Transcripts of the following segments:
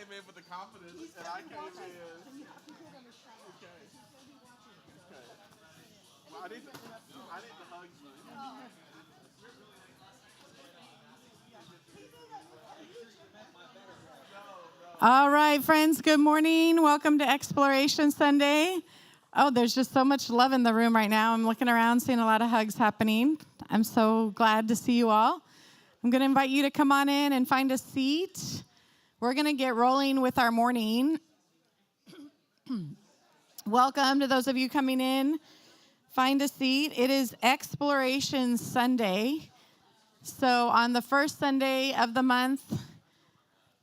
came in with the confidence, and I came in. Okay. Okay. Well, I need the hugs. All right, friends, good morning. Welcome to Exploration Sunday. Oh, there's just so much love in the room right now. I'm looking around, seeing a lot of hugs happening. I'm so glad to see you all. I'm going to invite you to come on in and find a seat. We're going to get rolling with our morning. Welcome to those of you coming in. Find a seat. It is Exploration Sunday. So on the first Sunday of the month,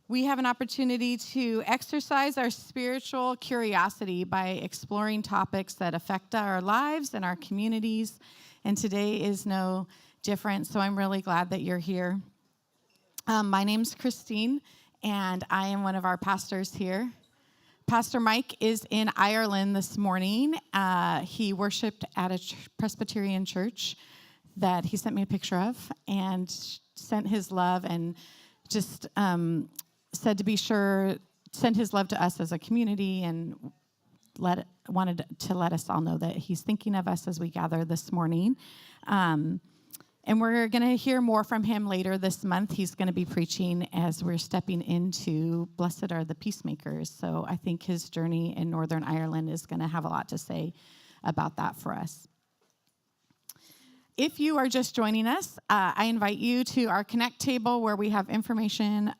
we have an opportunity to exercise our spiritual curiosity by exploring topics that affect our lives and our communities. And today is no different, so I'm really glad that you're here. My name's Christine, and I am one of our pastors here. Pastor Mike is in Ireland this morning. He worshiped at a Presbyterian church that he sent me a picture of and sent his love and just said to be sure, sent his love to us as a community and wanted to let us all know that he's thinking of us as we gather this morning. And we're going to hear more from him later this month. He's going to be preaching as we're stepping into Blessed Are the Peacemakers. So I think his journey in Northern Ireland is going to have a lot to say about that for us. If you are just joining us, I invite you to our Connect table where we have information,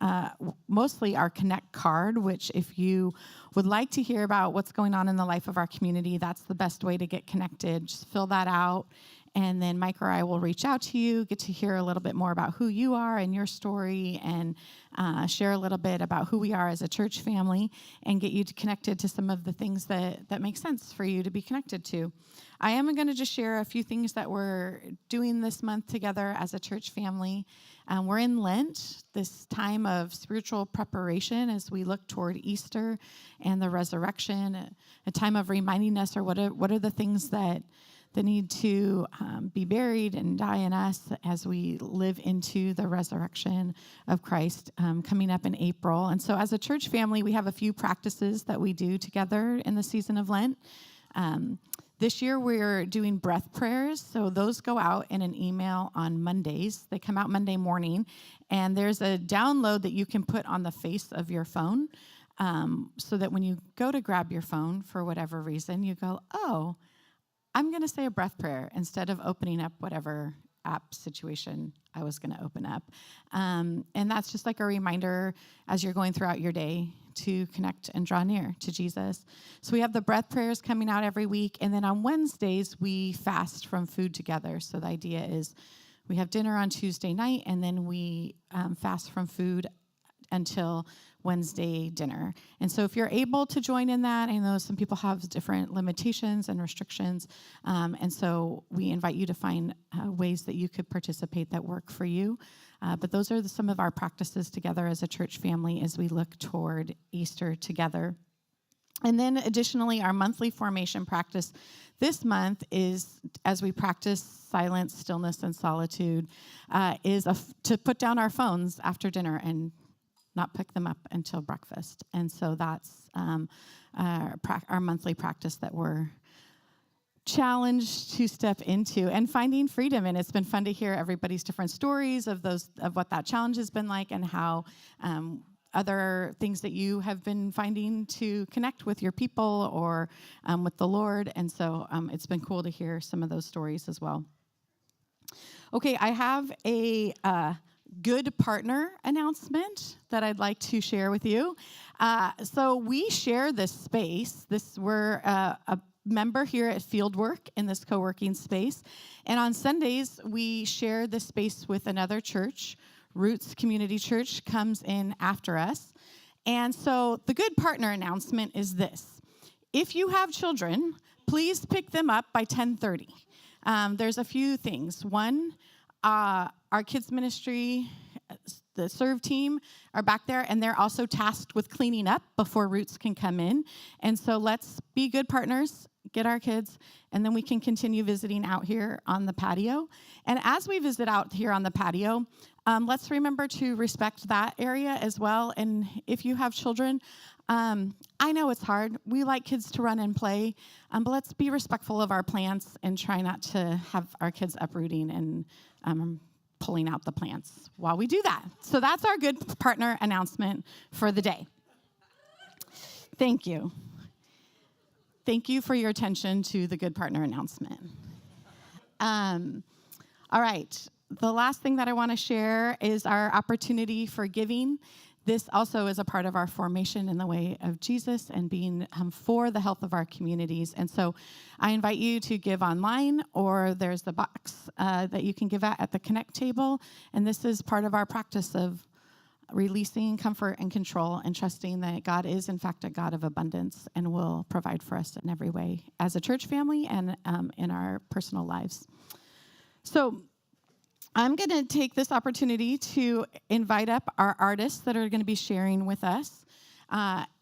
mostly our Connect card, which if you would like to hear about what's going on in the life of our community, that's the best way to get connected. Just fill that out, and then Mike or I will reach out to you, get to hear a little bit more about who you are and your story, and share a little bit about who we are as a church family, and get you connected to some of the things that make sense for you to be connected to. I am going to just share a few things that we're doing this month together as a church family. We're in Lent, this time of spiritual preparation as we look toward Easter and the resurrection, a time of reminding us, or what are the things that need to be buried and die in us as we live into the resurrection of Christ coming up in April. And so as a church family, we have a few practices that we do together in the season of Lent. This year, we're doing breath prayers, so those go out in an email on Mondays. They come out Monday morning, and there's a download that you can put on the face of your phone so that when you go to grab your phone for whatever reason, you go, oh, I'm going to say a breath prayer instead of opening up whatever app situation I was going to open up. And that's just like a reminder as you're going throughout your day to connect and draw near to Jesus. So we have the breath prayers coming out every week. And then on Wednesdays, we fast from food together. So the idea is we have dinner on Tuesday night, and then we fast from food until Wednesday dinner. And so if you're able to join in that, I know some people have different limitations and restrictions. And so we invite you to find ways that you could participate that work for you. But those are some of our practices together as a church family as we look toward Easter together. And then additionally, our monthly formation practice this month is, as we practice silence, stillness, and solitude, is to put down our phones after dinner and not pick them up until breakfast. And so that's our monthly practice that we're challenged to step into and finding freedom. And it's been fun to hear everybody's different stories of what that challenge has been like, and how other things that you have been finding to connect with your people or with the Lord. And so it's been cool to hear some of those stories as well. Okay, I have a good partner announcement that I'd like to share with you. So we share this space. We're a member here at Fieldwork in this co-working space. And on Sundays, we share this space with another church. Roots Community Church comes in after us. And so the good partner announcement is this. If you have children, please pick them up by 10:30. There's a few things. One, our kids ministry the serve team are back there, and they're also tasked with cleaning up before Roots can come in. And so let's be good partners, get our kids, and then we can continue visiting out here on the patio. And as we visit out here on the patio, let's remember to respect that area as well. And if you have children, I know it's hard. We like kids to run and play, but let's be respectful of our plants and try not to have our kids uprooting and pulling out the plants while we do that. So that's our good partner announcement for the day. Thank you. Thank you for your attention to the good partner announcement. All right. The last thing that I want to share is our opportunity for giving. This also is a part of our formation in the way of Jesus and being for the health of our communities. And so I invite you to give online, or there's the box that you can give at the Connect table. And this is part of our practice of releasing comfort and control and trusting that God is, in fact, a God of abundance and will provide for us in every way as a church family and in our personal lives. So I'm going to take this opportunity to invite up our artists that are going to be sharing with us.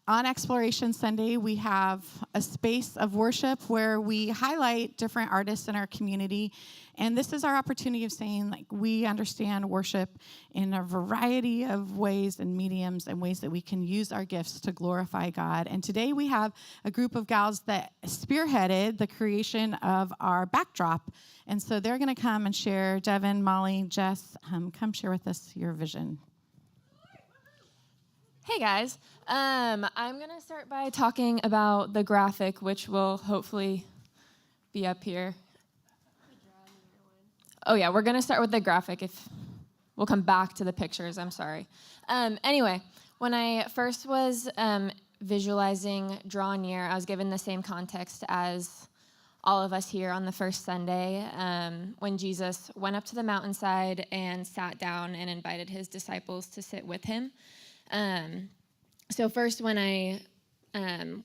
On Exploration Sunday, we have a space of worship where we highlight different artists in our community. And this is our opportunity of saying, like, we understand worship in a variety of ways and mediums and ways that we can use our gifts to glorify God. And today we have a group of gals that spearheaded the creation of our backdrop. And so they're going to come and share. Devin, Molly, Jess, come share with us your vision. Hey guys, I'm going to start by talking about the graphic, which will hopefully be up here. Oh yeah, we're going to start with the graphic. We'll come back to the pictures, I'm sorry. Anyway, when I first was visualizing Draw Near, I was given the same context as all of us here on the first Sunday, when Jesus went up to the mountainside and sat down and invited his disciples to sit with him. So first, when I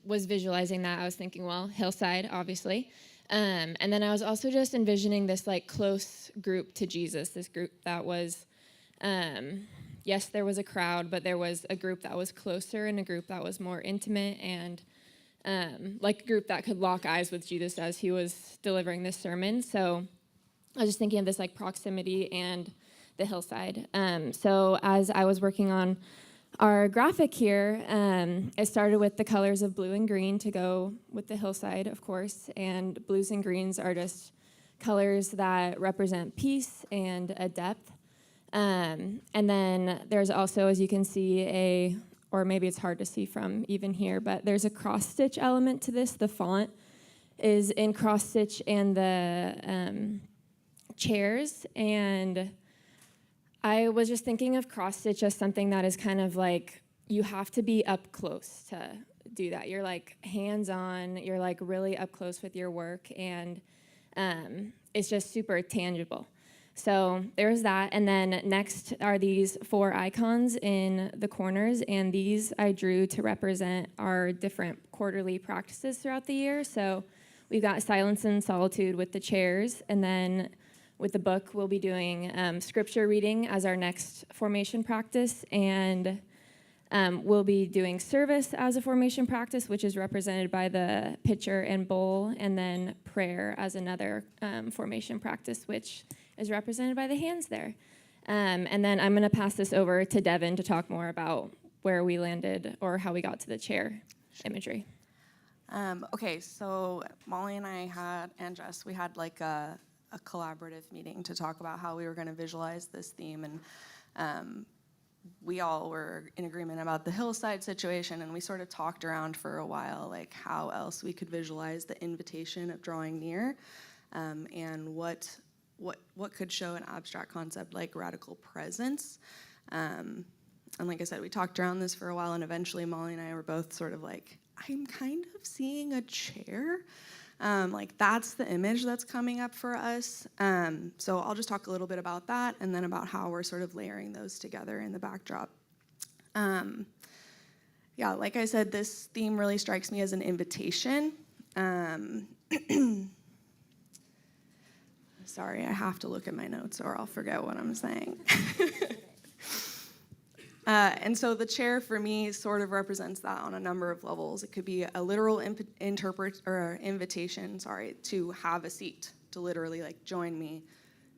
was visualizing that, I was thinking, well, hillside, obviously. And then I was also just envisioning this like close group to Jesus, this group that was, yes, there was a crowd, but there was a group that was closer and a group that was more intimate and like a group that could lock eyes with Jesus as he was delivering this sermon. So I was just thinking of this like proximity and the hillside. So as I was working on our graphic here, it started with the colors of blue and green to go with the hillside, of course, and blues and greens are just colors that represent peace and a depth. And then there's also, as you can see, or maybe it's hard to see from even here, but there's a cross-stitch element to this. The font is in cross-stitch and the chairs, and I was just thinking of cross-stitch as something that is kind of like, you have to be up close to do that. You're like hands-on, you're like really up close with your work, and it's just super tangible. So there's that, and then next are these 4 icons in the corners, and these I drew to represent our different quarterly practices throughout the year. So we've got silence and solitude with the chairs, and then with the book, we'll be doing scripture reading as our next formation practice, and we'll be doing service as a formation practice, which is represented by the pitcher and bowl, and then prayer as another formation practice, which is represented by the hands there. And then I'm going to pass this over to Devin to talk more about where we landed or how we got to the chair imagery. Okay, so Molly and I and Jess, we had like a collaborative meeting to talk about how we were going to visualize this theme, and we all were in agreement about the hillside situation, and we sort of talked around for a while like how else we could visualize the invitation of drawing near, and what could show an abstract concept like radical presence. And like I said, we talked around this for a while, and eventually Molly and I were both sort of like, I'm kind of seeing a chair. Like that's the image that's coming up for us. So I'll just talk a little bit about that and then about how we're sort of layering those together in the backdrop. Yeah, like I said, this theme really strikes me as an invitation. Sorry, I have to look at my notes or I'll forget what I'm saying. And so the chair for me sort of represents that on a number of levels. It could be a literal invitation, to have a seat, to literally like join me,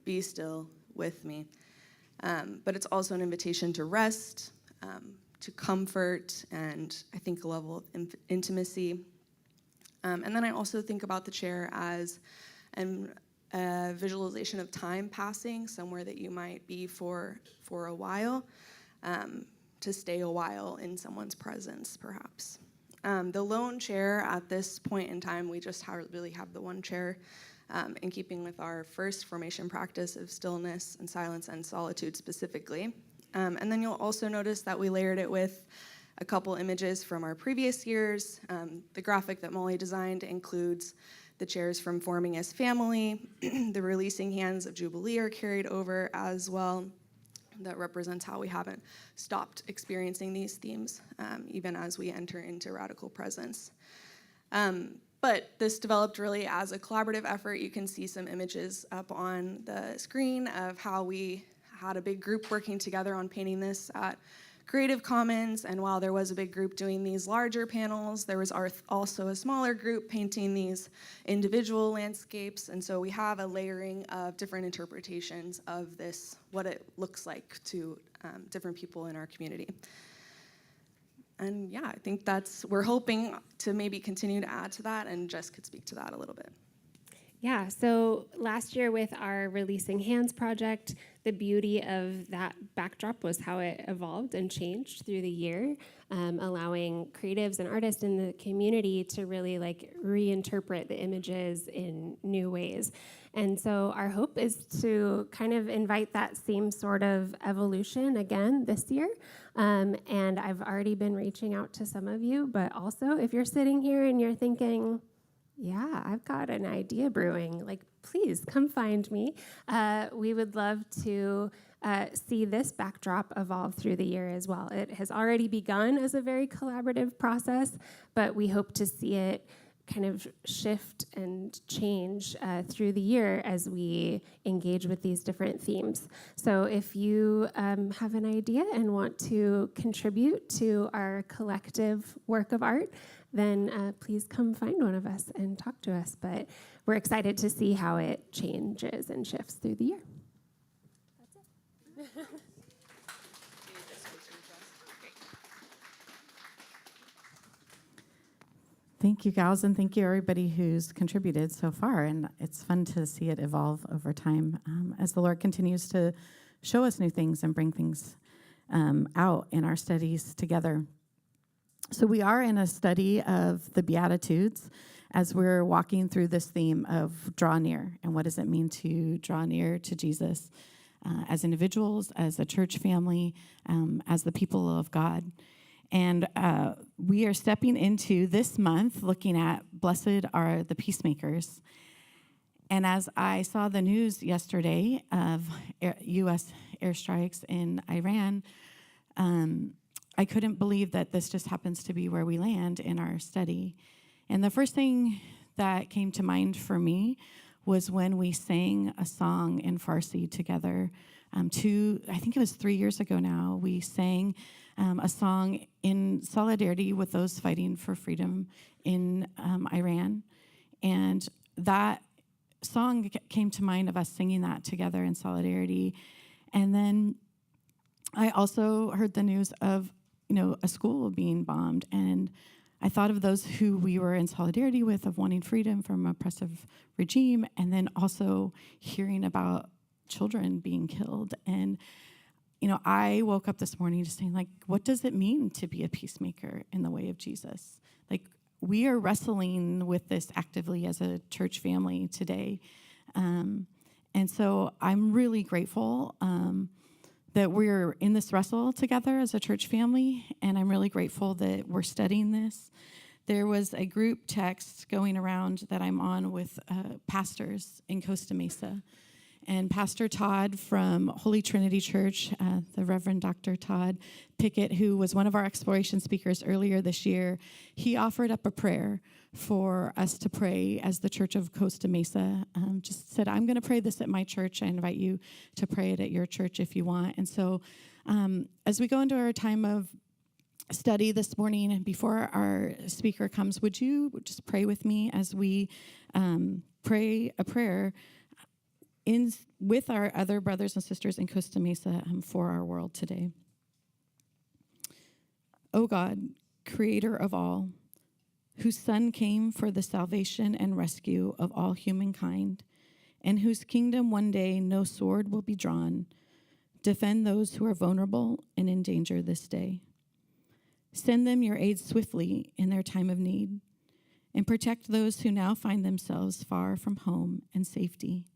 be still with me. But it's also an invitation to rest, to comfort, and I think a level of intimacy. And then I also think about the chair as a visualization of time passing, somewhere that you might be for a while, to stay a while in someone's presence, perhaps. The lone chair at this point in time, we just really have the one chair, in keeping with our first formation practice of stillness and silence and solitude specifically. And then you'll also notice that we layered it with a couple images from our previous years. The graphic that Molly designed includes the chairs from Forming as Family. The Releasing Hands of Jubilee are carried over as well. That represents how we haven't stopped experiencing these themes, even as we enter into radical presence. But this developed really as a collaborative effort. You can see some images up on the screen of how we had a big group working together on painting this at Creative Commons, and while there was a big group doing these larger panels, there was also a smaller group painting these individual landscapes, and so we have a layering of different interpretations of this, what it looks like to different people in our community. And yeah, I think we're hoping to maybe continue to add to that, and Jess could speak to that a little bit. Yeah, so last year with our Releasing Hands project, the beauty of that backdrop was how it evolved and changed through the year, allowing creatives and artists in the community to really reinterpret the images in new ways. And so our hope is to kind of invite that same sort of evolution again this year. And I've already been reaching out to some of you, but also if you're sitting here and you're thinking, yeah, I've got an idea brewing, please come find me. We would love to see this backdrop evolve through the year as well. It has already begun as a very collaborative process, but we hope to see it kind of shift and change through the year as we engage with these different themes. So if you have an idea and want to contribute to our collective work of art, then please come find one of us and talk to us. But we're excited to see how it changes and shifts through the year. That's it. Thank you, gals, and thank you, everybody who's contributed so far. And it's fun to see it evolve over time as the Lord continues to show us new things and bring things out in our studies together. So we are in a study of the Beatitudes as we're walking through this theme of draw near, and what does it mean to draw near to Jesus as individuals, as a church family, as the people of God. And we are stepping into this month looking at blessed are the peacemakers. And as I saw the news yesterday of U.S. airstrikes in Iran, I couldn't believe that this just happens to be where we land in our study. And the first thing that came to mind for me was when we sang a song in Farsi together. I think it was 3 years ago now, we sang a song in solidarity with those fighting for freedom in Iran. And that song came to mind of us singing that together in solidarity. And then I also heard the news of a school being bombed, and I thought of those who we were in solidarity with, of wanting freedom from an oppressive regime, and then also hearing about children being killed. And I woke up this morning just saying, what does it mean to be a peacemaker in the way of Jesus? We are wrestling with this actively as a church family today. And so I'm really grateful that we're in this wrestle together as a church family, and I'm really grateful that we're studying this. There was a group text going around that I'm on with pastors in Costa Mesa, and Pastor Todd from Holy Trinity Church, the Reverend Dr. Todd Pickett, who was one of our exploration speakers earlier this year, he offered up a prayer for us to pray as the Church of Costa Mesa. Just said, I'm going to pray this at my church. I invite you to pray it at your church if you want. And so As we go into our time of study this morning, and before our speaker comes, would you just pray with me as we pray a prayer with our other brothers and sisters in Costa Mesa for our world today? O God, creator of all, whose Son came for the salvation and rescue of all humankind, and whose kingdom one day no sword will be drawn, defend those who are vulnerable and in danger this day. Send them your aid swiftly in their time of need, and protect those who now find themselves far from home and safety.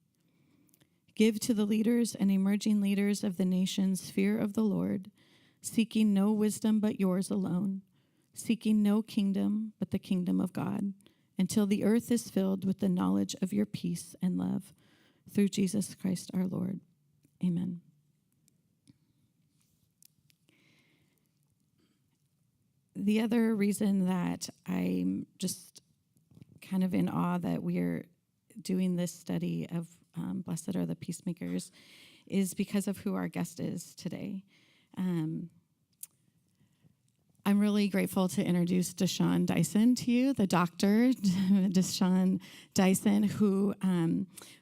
Give to the leaders and emerging leaders of the nations fear of the Lord, seeking no wisdom but yours alone, seeking no kingdom but the kingdom of God, until the earth is filled with the knowledge of your peace and love, through Jesus Christ our Lord. Amen. The other reason that I'm just kind of in awe that we're doing this study of Blessed are the Peacemakers is because of who our guest is today. I'm really grateful to introduce DeSean Dyson to you, the doctor, DeSean Dyson, who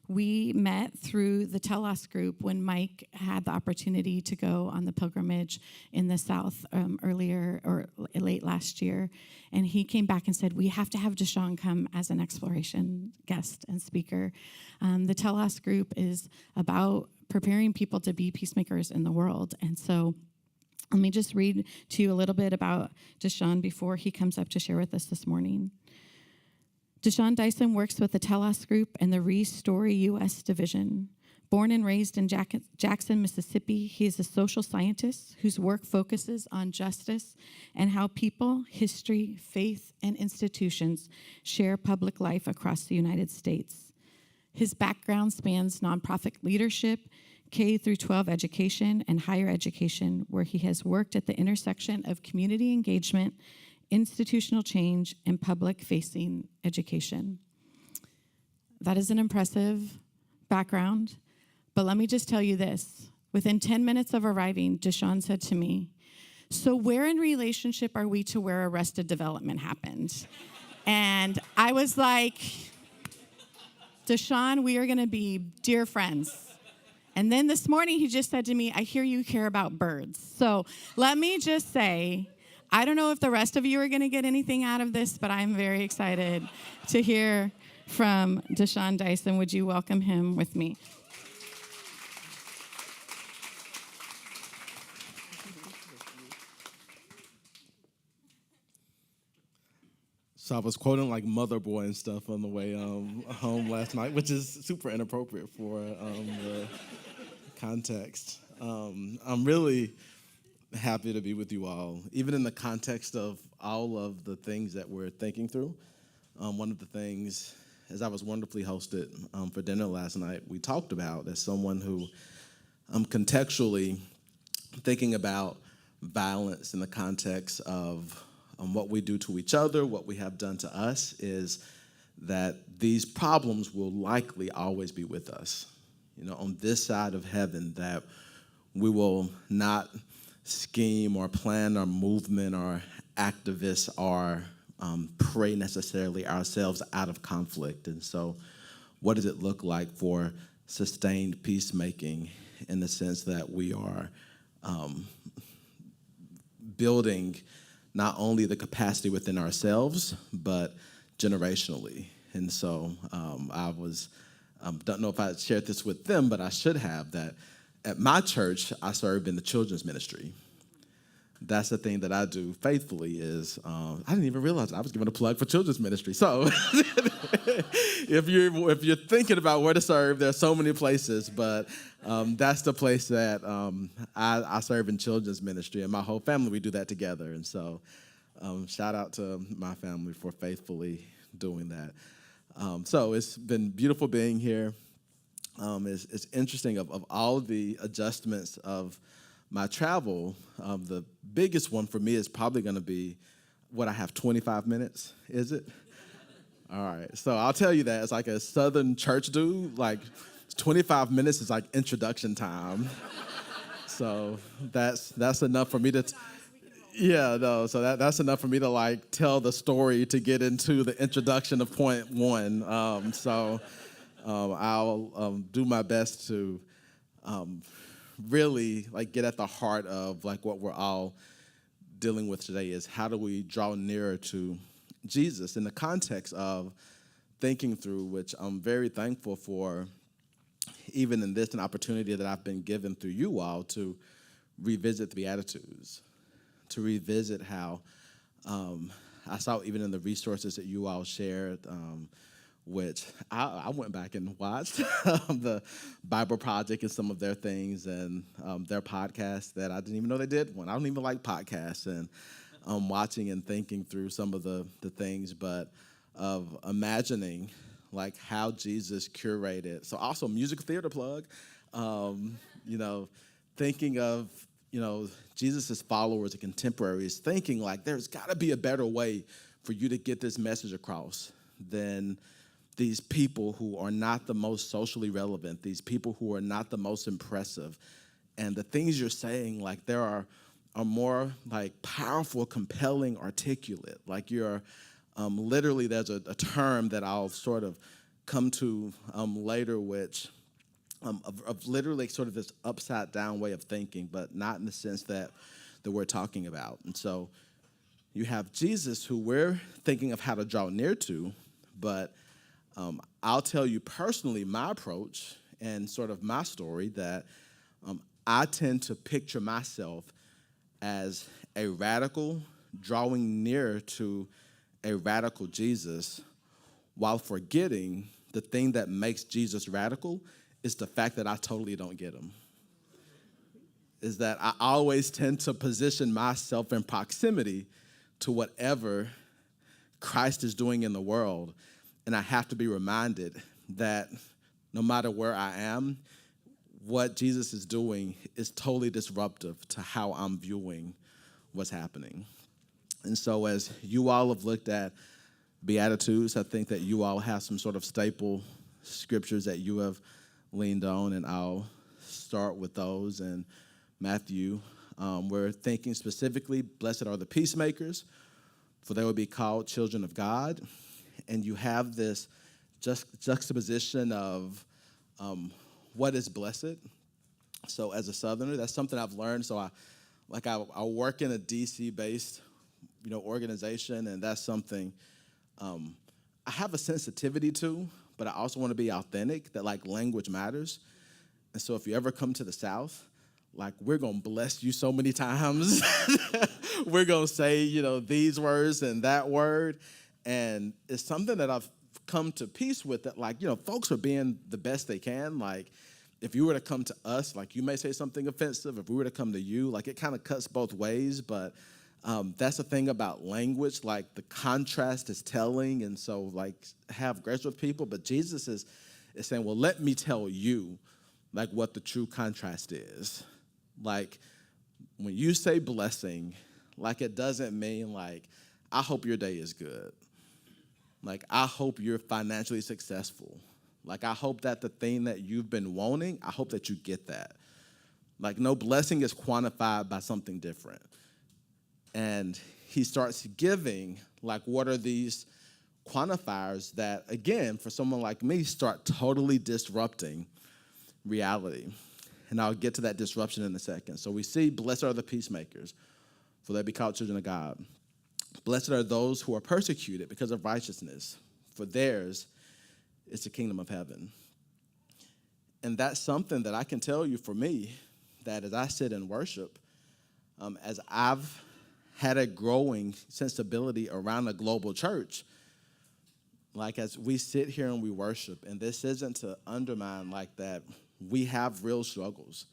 we met through the Telos group when Mike had the opportunity to go on the pilgrimage in the South earlier or late last year. And he came back and said, we have to have DeSean come as an exploration guest and speaker. The Telos group is about preparing people to be peacemakers in the world. And so let me just read to you a little bit about DeSean before he comes up to share with us this morning. DeSean Dyson works with the Telos Group and the Restore U.S. Division. Born and raised in Jackson, Mississippi, he is a social scientist whose work focuses on justice and how people, history, faith, and institutions share public life across the United States. His background spans nonprofit leadership, K through 12 education, and higher education, where he has worked at the intersection of community engagement, institutional change, and public-facing education. That is an impressive background, but let me just tell you this. Within 10 minutes of arriving, DeSean said to me, so where in relationship are we to where Arrested Development happened? And I was like, DeSean, we are going to be dear friends. And then this morning, he just said to me, I hear you care about birds. So let me just say, I don't know if the rest of you are going to get anything out of this, but I'm very excited to hear from DeSean Dyson. Would you welcome him with me? So I was quoting like Mother Boy and stuff on the way home last night, which is super inappropriate for the context. I'm really happy to be with you all, even in the context of all of the things that we're thinking through. One of the things, as I was wonderfully hosted for dinner last night, we talked about as someone who contextually thinking about violence in the context of what we do to each other, what we have done to us, is that these problems will likely always be with us. You know, on this side of heaven, that we will not scheme or plan or movement or activists or pray necessarily ourselves out of conflict. And so what does it look like for sustained peacemaking in the sense that we are building not only the capacity within ourselves, but generationally. And so I was, don't know if I shared this with them, but I should have, that at my church, I served in the children's ministry. That's the thing that I do faithfully is, I didn't even realize I was giving a plug for children's ministry. So if you're thinking about where to serve, there are so many places, but that's the place that I serve in children's ministry, and my whole family, we do that together. And so shout out to my family for faithfully doing that. So it's been beautiful being here. It's interesting of all of the adjustments of my travel, the biggest one for me is probably going to be, what, I have 25 minutes, is it? All right, so I'll tell you that as like a Southern church dude, like 25 minutes is like introduction time. So that's enough for me to. Yeah, no. So that's enough for me to like tell the story to get into the introduction of point one. I'll do my best to really like get at the heart of like what we're all dealing with today is how do we draw nearer to Jesus in the context of thinking through, which I'm very thankful for, even in this, an opportunity that I've been given through you all to revisit the Beatitudes, to revisit how I saw even in the resources that you all shared, which I went back and watched the Bible Project and some of their things and their podcasts that I didn't even know they did one. I don't even like podcasts, and watching and thinking through some of the things, but of imagining like how Jesus curated. So also musical theater plug, thinking of, Jesus' followers and contemporaries thinking like there's got to be a better way for you to get this message across than these people who are not the most socially relevant, these people who are not the most impressive. And the things you're saying, like there are more like powerful, compelling, articulate. Like you're literally, there's a term that I'll sort of come to later, which of literally sort of this upside down way of thinking, but not in the sense that we're talking about. And so you have Jesus, who we're thinking of how to draw near to, but I'll tell you personally my approach and sort of my story that I tend to picture myself as a radical drawing near to a radical Jesus while forgetting the thing that makes Jesus radical is the fact that I totally don't get him. Is that I always tend to position myself in proximity to whatever Christ is doing in the world. And I have to be reminded that no matter where I am, what Jesus is doing is totally disruptive to how I'm viewing what's happening. And so as you all have looked at Beatitudes, I think that you all have some sort of staple scriptures that you have leaned on, and I'll start with those. And Matthew, we're thinking specifically, blessed are the peacemakers, for they will be called children of God. And you have this juxtaposition of what is blessed. So as a Southerner, that's something I've learned. So I work in a DC-based, organization, and that's something I have a sensitivity to, but I also want to be authentic, that like language matters. And so if you ever come to the South, like we're going to bless you so many times. We're going to say, these words and that word. And it's something that I've come to peace with, that like, folks are being the best they can. Like if you were to come to us, like you may say something offensive. If we were to come to you, like it kind of cuts both ways. But that's the thing about language, like the contrast is telling. And so like have grace with people. But Jesus is saying, well, let me tell you like what the true contrast is. Like when you say blessing, like it doesn't mean like, I hope your day is good. Like, I hope you're financially successful. Like, I hope that the thing that you've been wanting, I hope that you get that. Like, no blessing is quantified by something different. And he starts giving, like, what are these quantifiers that, again, for someone like me, start totally disrupting reality. And I'll get to that disruption in a second. So we see, blessed are the peacemakers, for they be called children of God. Blessed are those who are persecuted because of righteousness, for theirs is the kingdom of heaven. And that's something that I can tell you for me, that as I sit and worship, as I've had a growing sensibility around a global church, like as we sit here and we worship, and this isn't to undermine like that, we have real struggles,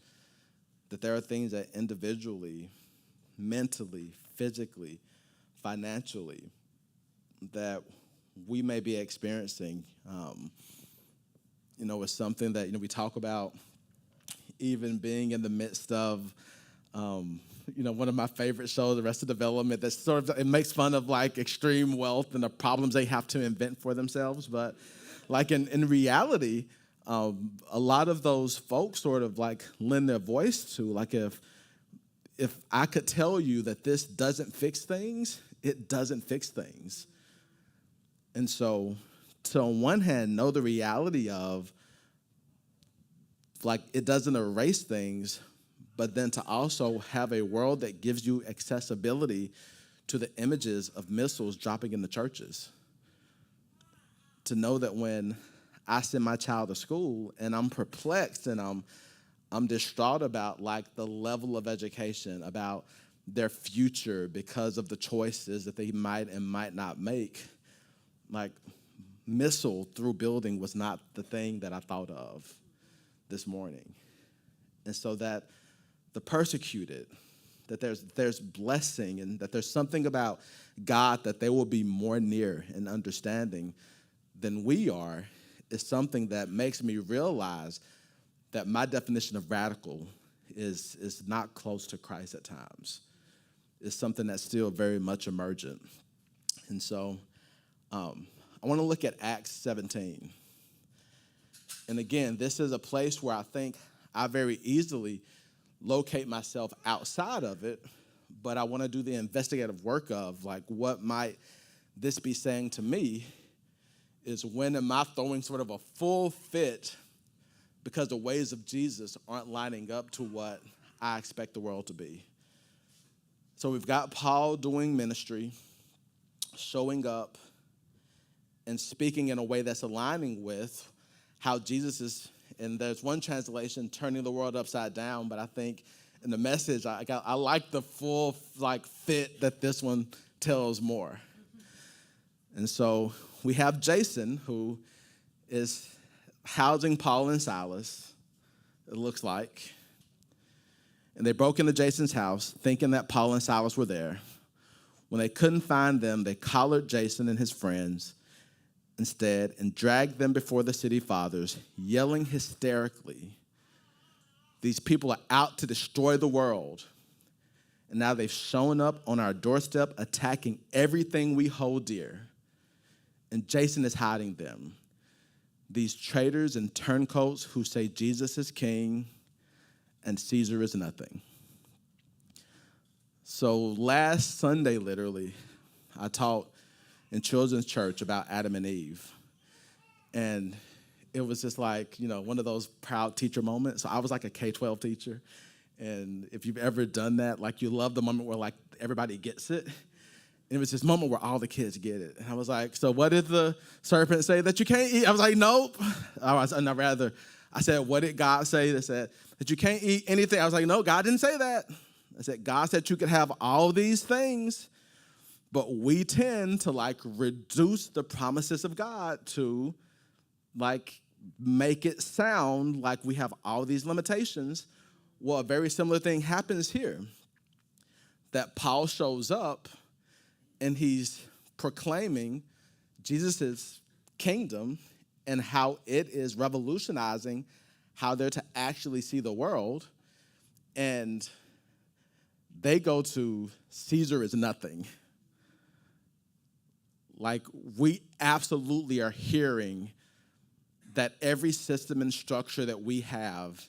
that there are things that individually, mentally, physically, financially, that we may be experiencing. It's something that, we talk about even being in the midst of, one of my favorite shows, Arrested Development, that sort of, it makes fun of like extreme wealth and the problems they have to invent for themselves. But like in reality, a lot of those folks sort of like lend their voice to, like if I could tell you that this doesn't fix things, it doesn't fix things. And so to on one hand, know the reality of like it doesn't erase things, but then to also have a world that gives you accessibility to the images of missiles dropping in the churches. To know that when I send my child to school and I'm perplexed and I'm distraught about like the level of education, about their future because of the choices that they might and might not make, like missile through building was not the thing that I thought of this morning. And so that the persecuted, that there's blessing and that there's something about God that they will be more near and understanding than we are is something that makes me realize that my definition of radical is not close to Christ at times. It's something that's still very much emergent. And so I want to look at Acts 17. And again, this is a place where I think I very easily locate myself outside of it, but I want to do the investigative work of like what might this be saying to me is when am I throwing sort of a full fit because the ways of Jesus aren't lining up to what I expect the world to be. So we've got Paul doing ministry, showing up, and speaking in a way that's aligning with how Jesus is, and there's one translation, turning the world upside down, but I think in the Message, I like the full like fit that this one tells more. And so we have Jason, who is housing Paul and Silas, it looks like. And they broke into Jason's house, thinking that Paul and Silas were there. When they couldn't find them, they collared Jason and his friends instead and dragged them before the city fathers, yelling hysterically, "These people are out to destroy the world. And now they've shown up on our doorstep, attacking everything we hold dear. And Jason is hiding them. These traitors and turncoats who say Jesus is king and Caesar is nothing." So last Sunday, literally, I taught in children's church about Adam and Eve. And it was just like, one of those proud teacher moments. So I was like a K-12 teacher. And if you've ever done that, like you love the moment where like everybody gets it. And it was this moment where all the kids get it. And I was like, so what did the serpent say that you can't eat? I was like, nope. I said, what did God say? They said that you can't eat anything. I was like, no, God didn't say that. I said, God said you could have all these things, but we tend to like reduce the promises of God to like make it sound like we have all these limitations. Well, a very similar thing happens here. That Paul shows up and he's proclaiming Jesus' kingdom and how it is revolutionizing how they're to actually see the world. And they go to Caesar is nothing. Like, we absolutely are hearing that every system and structure that we have,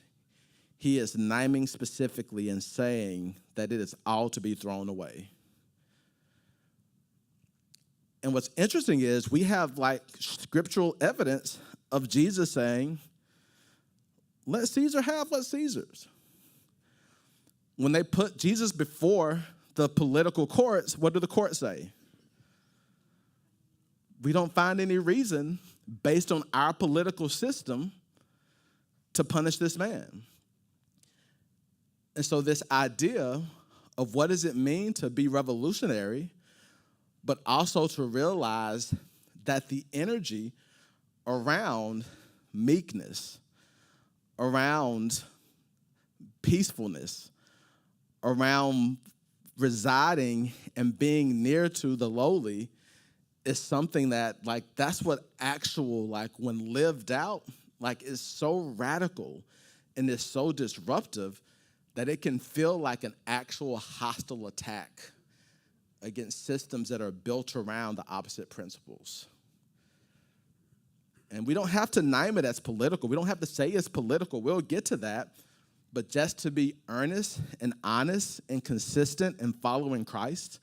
he is naming specifically and saying that it is all to be thrown away. And what's interesting is we have like scriptural evidence of Jesus saying, let Caesar have what's Caesar's. When they put Jesus before the political courts, what do the courts say? We don't find any reason based on our political system to punish this man. And so this idea of what does it mean to be revolutionary, but also to realize that the energy around meekness, around peacefulness, around residing and being near to the lowly is something that, like, that's what actual, like, when lived out, like, is so radical and is so disruptive that it can feel like an actual hostile attack against systems that are built around the opposite principles. And we don't have to name it as political. We don't have to say it's political. We'll get to that. But just to be earnest and honest and consistent in following Christ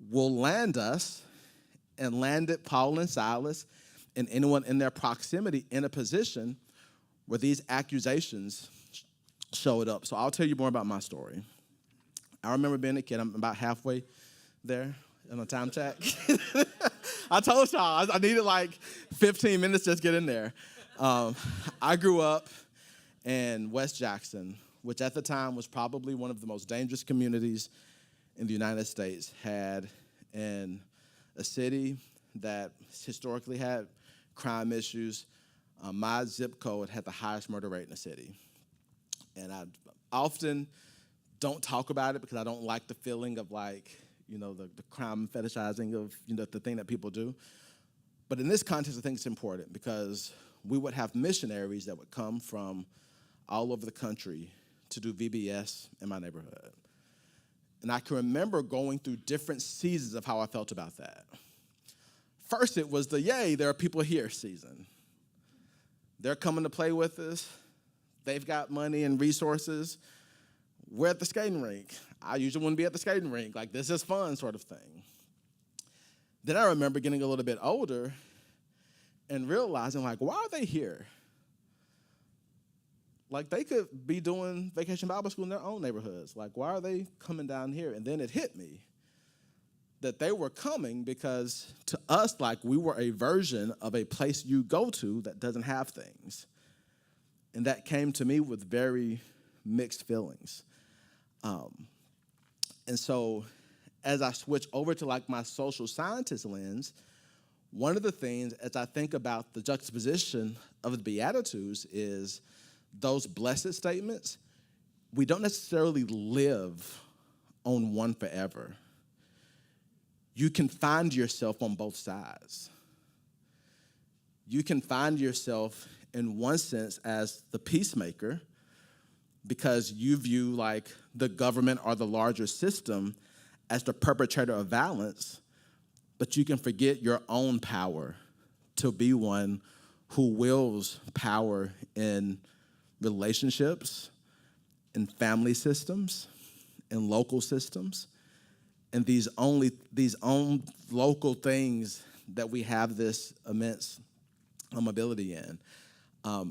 will land us and landed Paul and Silas and anyone in their proximity in a position where these accusations showed up. So I'll tell you more about my story. I remember being a kid. I'm about halfway there on a time check. I told y'all I needed like 15 minutes just to get in there. I grew up in West Jackson, which at the time was probably one of the most dangerous communities in the United States, had in a city that historically had crime issues. My zip code had the highest murder rate in the city. And I often don't talk about it because I don't like the feeling of like, the crime fetishizing of, the thing that people do. But in this context, I think it's important because we would have missionaries that would come from all over the country to do VBS in my neighborhood. And I can remember going through different seasons of how I felt about that. First, it was the yay, there are people here season. They're coming to play with us. They've got money and resources. We're at the skating rink. I usually wouldn't be at the skating rink. Like, this is fun sort of thing. Then I remember getting a little bit older and realizing, like, why are they here? Like, they could be doing Vacation Bible School in their own neighborhoods. Like, why are they coming down here? And then it hit me that they were coming because to us, like, we were a version of a place you go to that doesn't have things. And that came to me with very mixed feelings. And so as I switch over to like my social scientist lens, one of the things as I think about the juxtaposition of the Beatitudes is those blessed statements, we don't necessarily live on one forever. You can find yourself on both sides. You can find yourself in one sense as the peacemaker because you view like the government or the larger system as the perpetrator of violence, but you can forget your own power to be one who wields power in relationships, in family systems, in local systems, and these own local things that we have this immense ability in. I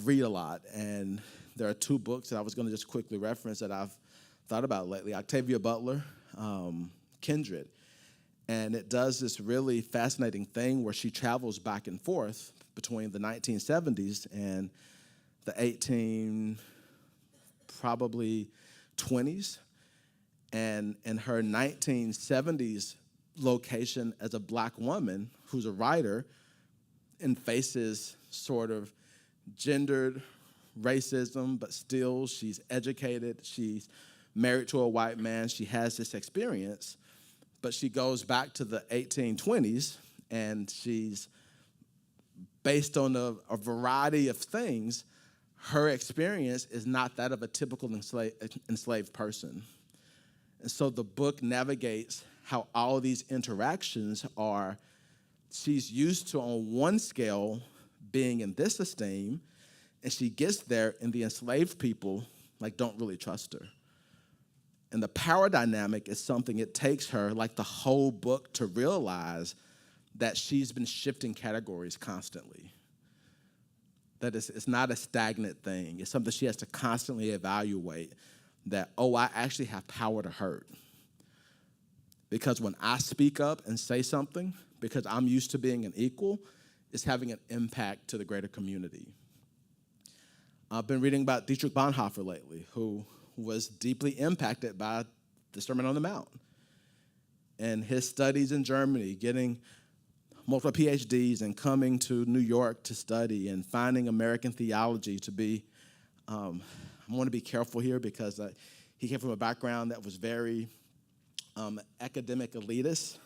read a lot, and there are two books that I was going to just quickly reference that I've thought about lately. Octavia Butler, Kindred, and it does this really fascinating thing where she travels back and forth between the 1970s and the probably 20s, and in her 1970s location as a black woman who's a writer and faces sort of gendered racism, but still she's educated, she's married to a white man, she has this experience, but she goes back to the 1820s and she's, based on a variety of things, her experience is not that of a typical enslaved person. And so the book navigates how all these interactions are, she's used to, on one scale, being in this esteem, and she gets there and the enslaved people like don't really trust her. And the power dynamic is something it takes her like the whole book to realize that she's been shifting categories constantly. That it's not a stagnant thing. It's something she has to constantly evaluate that, oh, I actually have power to hurt. Because when I speak up and say something, because I'm used to being an equal, it's having an impact to the greater community. I've been reading about Dietrich Bonhoeffer lately, who was deeply impacted by the Sermon on the Mount and his studies in Germany, getting multiple PhDs and coming to New York to study and finding American theology to be, I want to be careful here because he came from a background that was very academic elitist,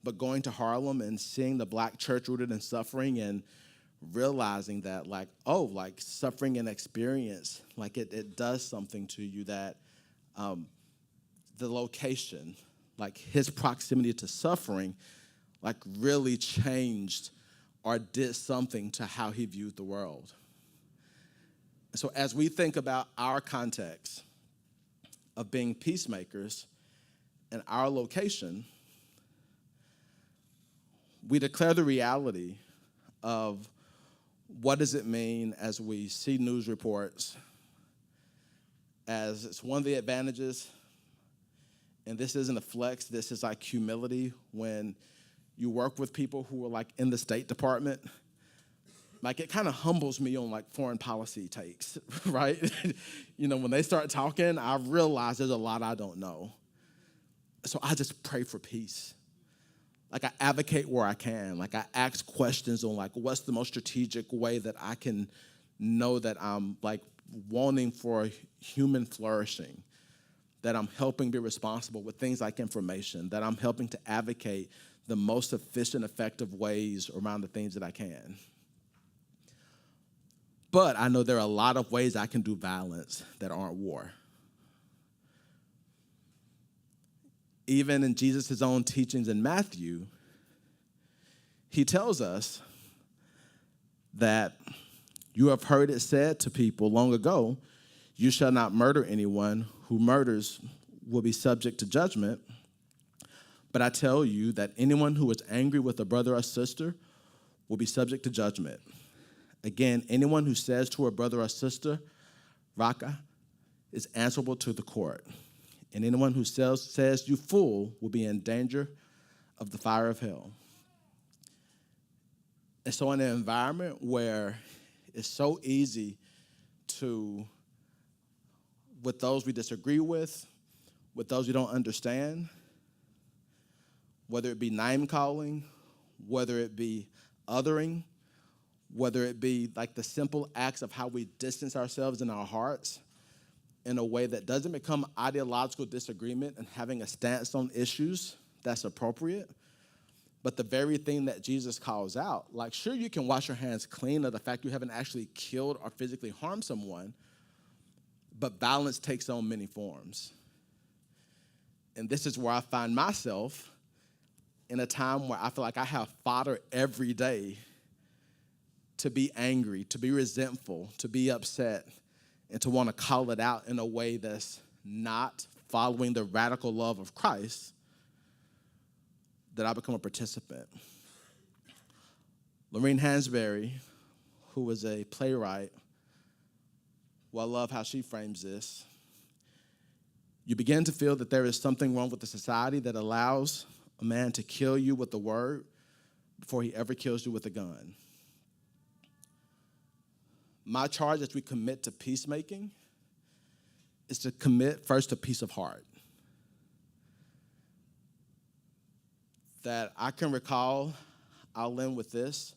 but going to Harlem and seeing the black church rooted in suffering and realizing that suffering and experience, it does something to you that the location, like his proximity to suffering, like really changed or did something to how he viewed the world. And so as we think about our context of being peacemakers and our location, we declare the reality of what does it mean as we see news reports, as it's one of the advantages, and this isn't a flex, this is like humility, when you work with people who are like in the State Department, like it kind of humbles me on like foreign policy takes, right? You know, when they start talking, I realize there's a lot I don't know. So I just pray for peace. Like I advocate where I can. Like I ask questions on like what's the most strategic way that I can know that I'm like wanting for human flourishing, that I'm helping be responsible with things like information, that I'm helping to advocate the most efficient, effective ways around the things that I can. But I know there are a lot of ways I can do violence that aren't war. Even in Jesus' own teachings in Matthew, he tells us that you have heard it said to people long ago, you shall not murder anyone. Who murders will be subject to judgment. But I tell you that anyone who is angry with a brother or sister will be subject to judgment. Again, anyone who says to a brother or sister, Raka, is answerable to the court. And anyone who says you fool will be in danger of the fire of hell. And so in an environment where it's so easy to, with those we disagree with those we don't understand, whether it be name calling, whether it be othering, whether it be like the simple acts of how we distance ourselves in our hearts in a way that doesn't become ideological disagreement and having a stance on issues that's appropriate, but the very thing that Jesus calls out, like sure you can wash your hands clean of the fact you haven't actually killed or physically harmed someone, but violence takes on many forms. And this is where I find myself in a time where I feel like I have fodder every day to be angry, to be resentful, to be upset, and to want to call it out in a way that's not following the radical love of Christ, that I become a participant. Lorene Hansberry, who was a playwright, well, I love how she frames this. You begin to feel that there is something wrong with the society that allows a man to kill you with a word before he ever kills you with a gun. My charge as we commit to peacemaking is to commit first to peace of heart. That I can recall, I'll end with this.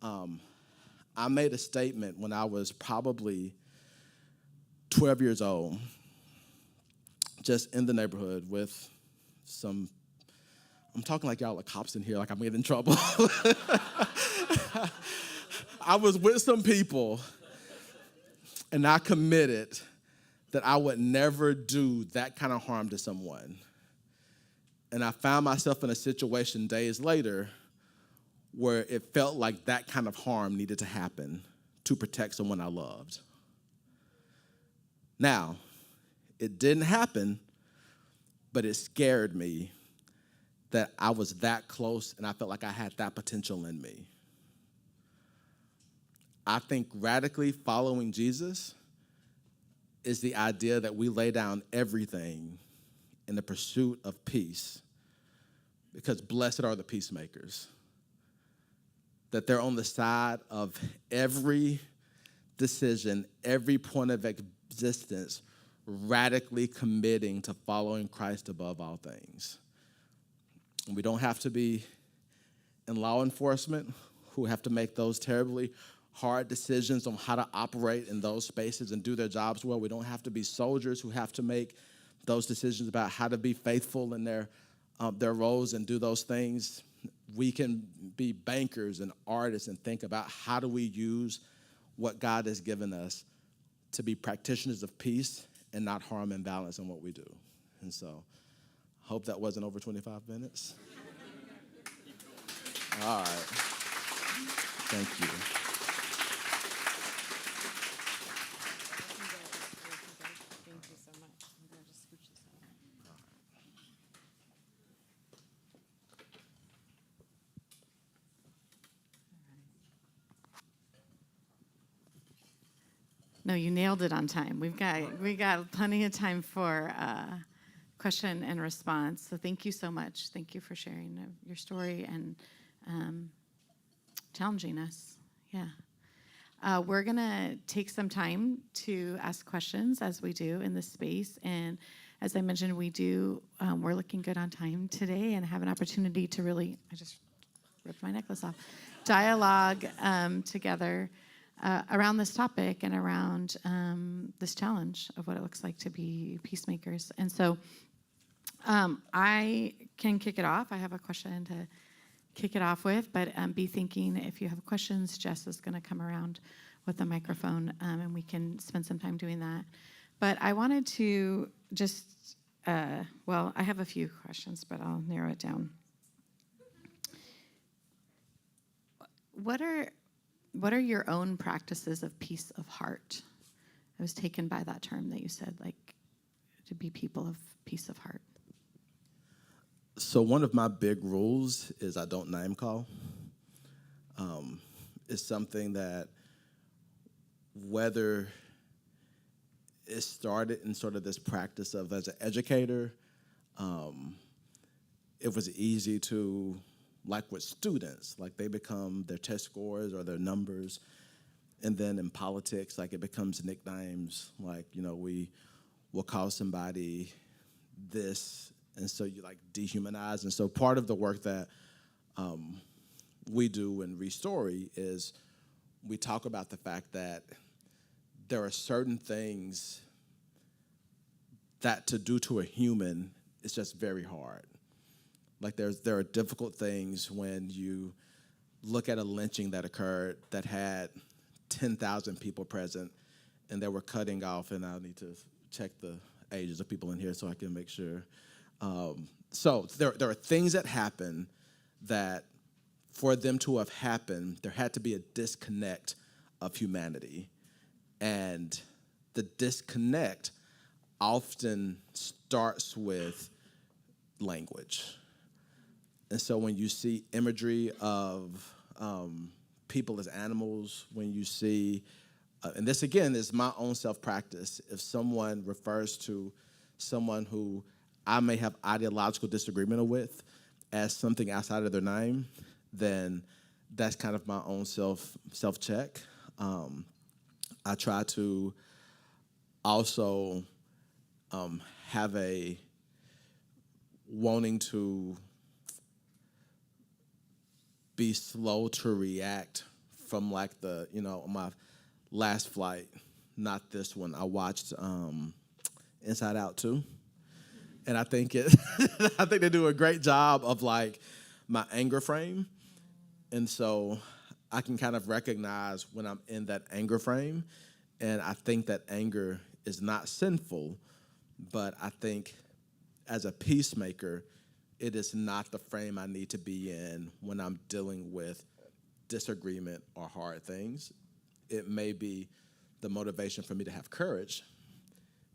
I made a statement when I was probably 12 years old, just in the neighborhood with some, I'm talking like y'all are cops in here, like I'm getting in trouble. I was with some people, and I committed that I would never do that kind of harm to someone. And I found myself in a situation days later where it felt like that kind of harm needed to happen to protect someone I loved. Now, it didn't happen, but it scared me that I was that close and I felt like I had that potential in me. I think radically following Jesus is the idea that we lay down everything in the pursuit of peace, because blessed are the peacemakers, that they're on the side of every decision, every point of existence, radically committing to following Christ above all things. And we don't have to be in law enforcement who have to make those terribly hard decisions on how to operate in those spaces and do their jobs well. We don't have to be soldiers who have to make those decisions about how to be faithful in their roles and do those things. We can be bankers and artists and think about how do we use what God has given us to be practitioners of peace and not harm and violence in what we do. And so I hope that wasn't over 25 minutes. All right. Thank you. Thank you so much. I'm going to just scooch this out. No, you nailed it on time. We got plenty of time for question and response. So thank you so much. Thank you for sharing your story and challenging us. Yeah. We're going to take some time to ask questions as we do in this space. And as I mentioned, we're looking good on time today and have an opportunity to really, I just ripped my necklace off, dialogue together around this topic and around this challenge of what it looks like to be peacemakers. And so I can kick it off. I have a question to kick it off with, but be thinking if you have questions, Jess is going to come around with the microphone and we can spend some time doing that. But I wanted to just, I have a few questions, but I'll narrow it down. What are your own practices of peace of heart? I was taken by that term that you said, like, to be people of peace of heart. So one of my big rules is I don't name call. It's something that whether it started in sort of this practice of as an educator, it was easy to, like with students, like they become their test scores or their numbers. And then in politics, like it becomes nicknames, like, we will call somebody this. And so you like dehumanize. And so part of the work that we do in Restory is we talk about the fact that there are certain things that to do to a human is just very hard. Like there are difficult things when you look at a lynching that occurred that had 10,000 people present and they were cutting off, and I'll need to check the ages of people in here so I can make sure. So there are things that happen that for them to have happened, there had to be a disconnect of humanity. And the disconnect often starts with language. And so when you see imagery of people as animals, when you see, and this again is my own self-practice, if someone refers to someone who I may have ideological disagreement with as something outside of their name, then that's kind of my own self-check. I try to also have a wanting to be slow to react from like my last flight, not this one. I watched Inside Out 2. And I think I think they do a great job of like my anger frame. And so I can kind of recognize when I'm in that anger frame. And I think that anger is not sinful, but I think as a peacemaker, it is not the frame I need to be in when I'm dealing with disagreement or hard things. It may be the motivation for me to have courage.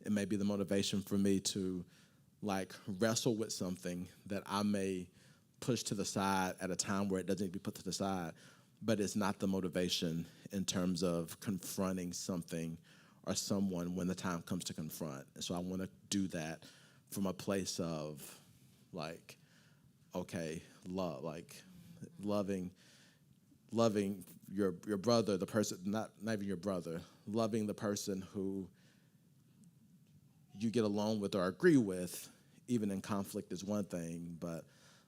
It may be the motivation for me to like wrestle with something that I may push to the side at a time where it doesn't need to be put to the side, but it's not the motivation in terms of confronting something or someone when the time comes to confront. And so I want to do that from a place of like, okay, love, like loving your brother, the person, not even your brother, loving the person who you get along with or agree with, even in conflict is one thing, but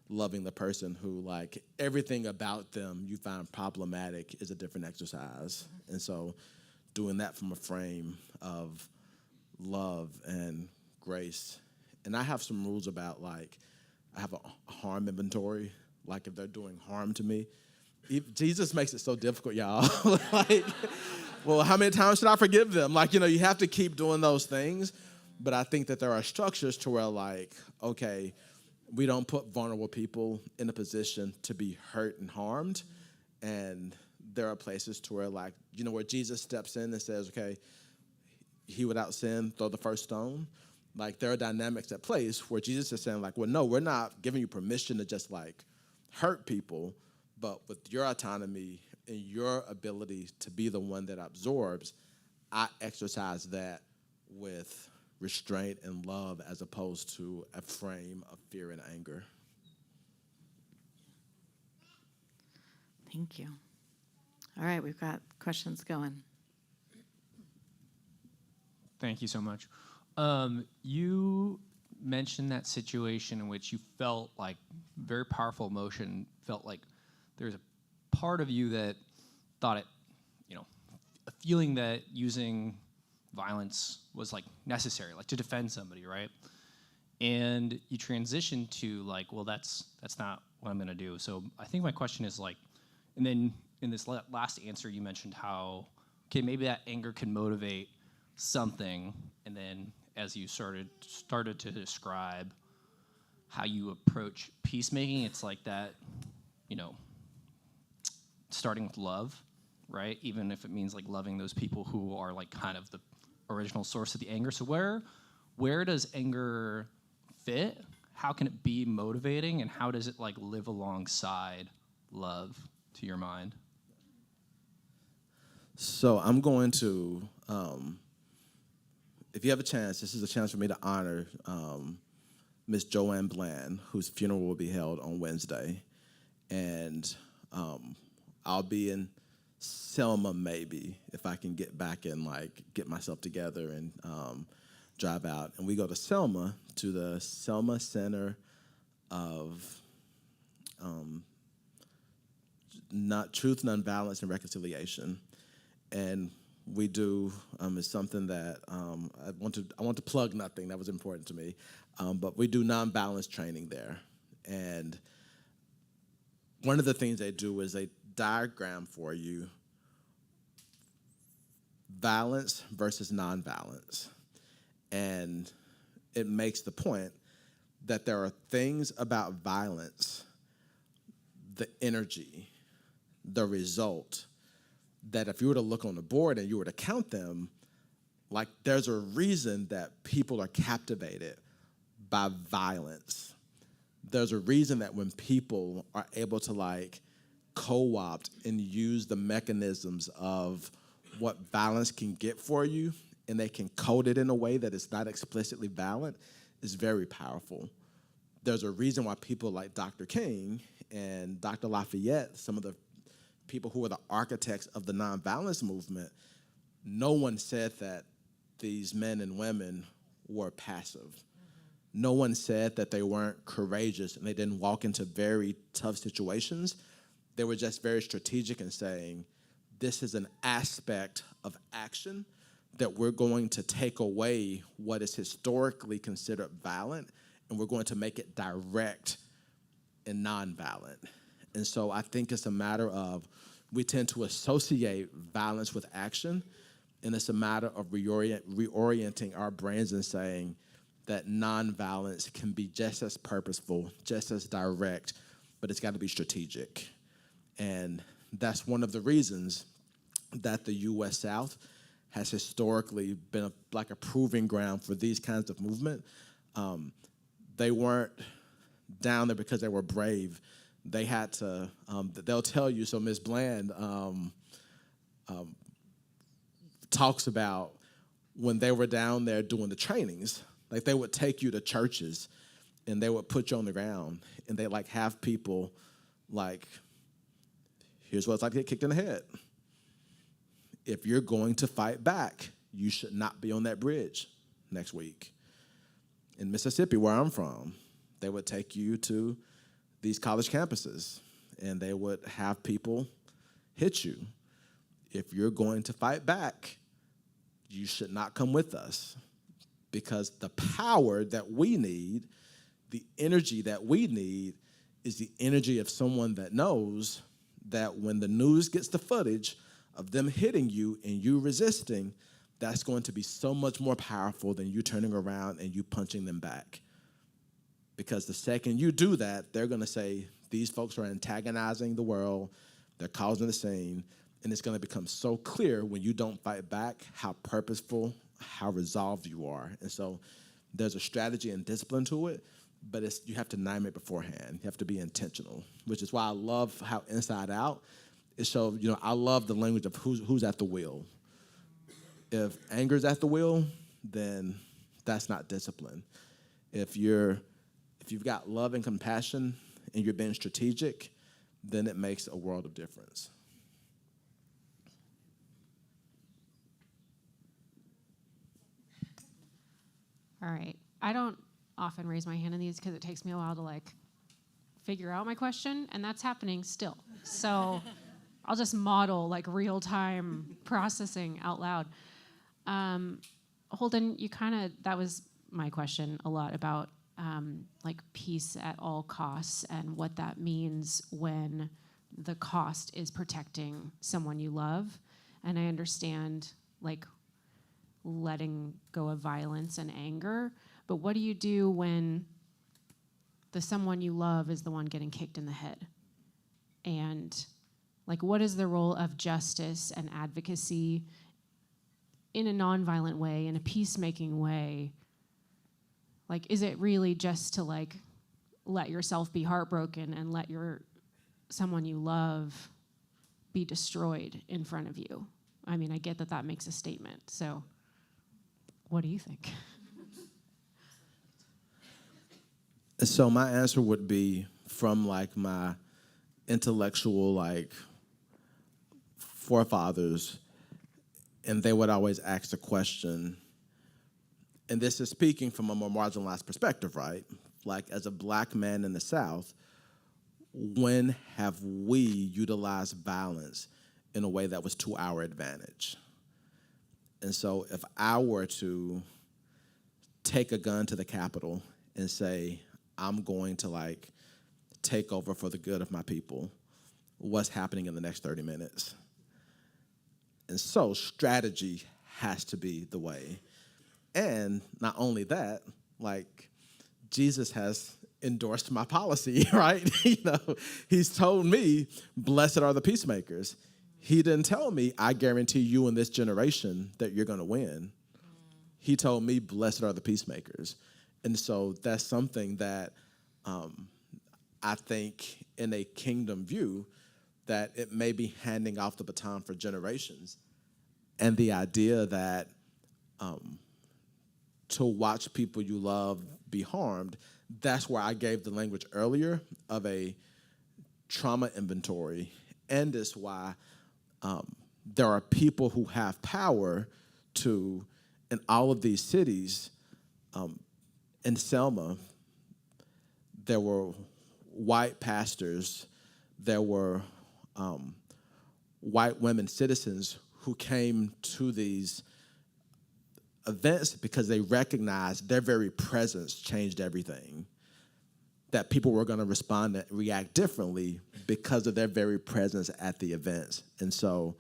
loving the person who, like, everything about them you find problematic is a different exercise. And so doing that from a frame of love and grace. And I have some rules about, like, I have a harm inventory. Like, if they're doing harm to me, Jesus makes it so difficult, y'all. Like, well, how many times should I forgive them? Like, you have to keep doing those things. But I think that there are structures to where, like, okay, we don't put vulnerable people in a position to be hurt and harmed. And there are places to where, like, where Jesus steps in and says, okay, he without sin, throw the first stone. Like, there are dynamics at place where Jesus is saying, like, well, no, we're not giving you permission to just, like, hurt people, but with your autonomy and your ability to be the one that absorbs, I exercise that with restraint and love as opposed to a frame of fear and anger. Thank you. All right, we've got questions going. Thank you so much. You mentioned that situation in which you felt like very powerful emotion, felt like there's a part of you that thought it, a feeling that using violence was like necessary, like to defend somebody, right? And you transitioned to like, well, that's not what I'm gonna do. So I think my question is like, and then in this last answer, you mentioned how, okay, maybe that anger can motivate something, and then as you started to describe how you approach peacemaking, it's like that, starting with love, right? Even if it means like loving those people who are like kind of the original source of the anger. So where does anger fit? How can it be motivating, and how does it like live alongside love to your mind? So I'm going to, if you have a chance, this is a chance for me to honor Miss Joanne Bland, whose funeral will be held on Wednesday. And I'll be in Selma maybe, if I can get back and like get myself together and drive out. And we go to Selma, to the Selma Center of Truth, Nonviolence, and Reconciliation. And we do is something that I want to plug nothing. That was important to me, but we do nonviolence training there. And one of the things they do is they diagram for you violence versus nonviolence, and it makes the point that there are things about violence, the energy, the result, that if you were to look on the board and you were to count them, like there's a reason that people are captivated by violence. There's a reason that when people are able to like co-opt and use the mechanisms of what violence can get for you, and they can code it in a way that it's not explicitly violent, is very powerful. There's a reason why people like Dr. King and Dr. Lafayette, some of the people who were the architects of the nonviolence movement, no one said that these men and women were passive. Mm-hmm. No one said that they weren't courageous and they didn't walk into very tough situations. They were just very strategic in saying, this is an aspect of action that we're going to take away what is historically considered violent, and we're going to make it direct and nonviolent. And so I think it's a matter of, we tend to associate violence with action, and it's a matter of reorienting our brains and saying that nonviolence can be just as purposeful, just as direct, but it's got to be strategic. And that's one of the reasons that the U.S. South has historically been like a proving ground for these kinds of movement. They weren't down there because they were brave. They had to, they'll tell you, so Ms. Bland talks about when they were down there doing the trainings, like they would take you to churches and they would put you on the ground and they like have people like, here's what it's like to get kicked in the head. If you're going to fight back, you should not be on that bridge next week. In Mississippi, where I'm from, they would take you to these college campuses, and they would have people hit you. If you're going to fight back, you should not come with us, because the power that we need, the energy that we need, is the energy of someone that knows that when the news gets the footage of them hitting you and you resisting, that's going to be so much more powerful than you turning around and you punching them back. Because the second you do that, they're going to say, these folks are antagonizing the world, they're causing the scene, and it's going to become so clear when you don't fight back how purposeful, how resolved you are. And so there's a strategy and discipline to it, but you have to name it beforehand. You have to be intentional, which is why I love how Inside Out, it shows, I love the language of who's at the wheel. If anger's at the wheel, then that's not discipline. If you've got love and compassion and you're being strategic, then it makes a world of difference. All right. I don't often raise my hand in these because it takes me a while to figure out my question, and that's happening still. So I'll just model real-time processing out loud. Holden, that was my question a lot about peace at all costs and what that means when the cost is protecting someone you love. And I understand letting go of violence and anger, but what do you do when the someone you love is the one getting kicked in the head? And what is the role of justice and advocacy in a nonviolent way, in a peacemaking way? Is it really just to let yourself be heartbroken and let someone you love be destroyed in front of you? I mean, I get that makes a statement, so what do you think? So my answer would be from my intellectual forefathers, and they would always ask the question, and this is speaking from a more marginalized perspective, right? As a black man in the South, when have we utilized violence in a way that was to our advantage? And so if I were to take a gun to the Capitol and say, I'm going to take over for the good of my people, what's happening in the next 30 minutes? And so strategy has to be the way. And not only that, Jesus has endorsed my policy, right? He's told me, blessed are the peacemakers. He didn't tell me, I guarantee you in this generation that you're going to win. He told me, blessed are the peacemakers. And so that's something that I think in a kingdom view, that it may be handing off the baton for generations. And the idea that to watch people you love be harmed, that's where I gave the language earlier of a trauma inventory. And it's why there are people who have power to, in all of these cities, in Selma, there were white pastors, there were white women citizens who came to these events because they recognized their very presence changed everything. That people were going to respond and react differently because of their very presence at the events. And so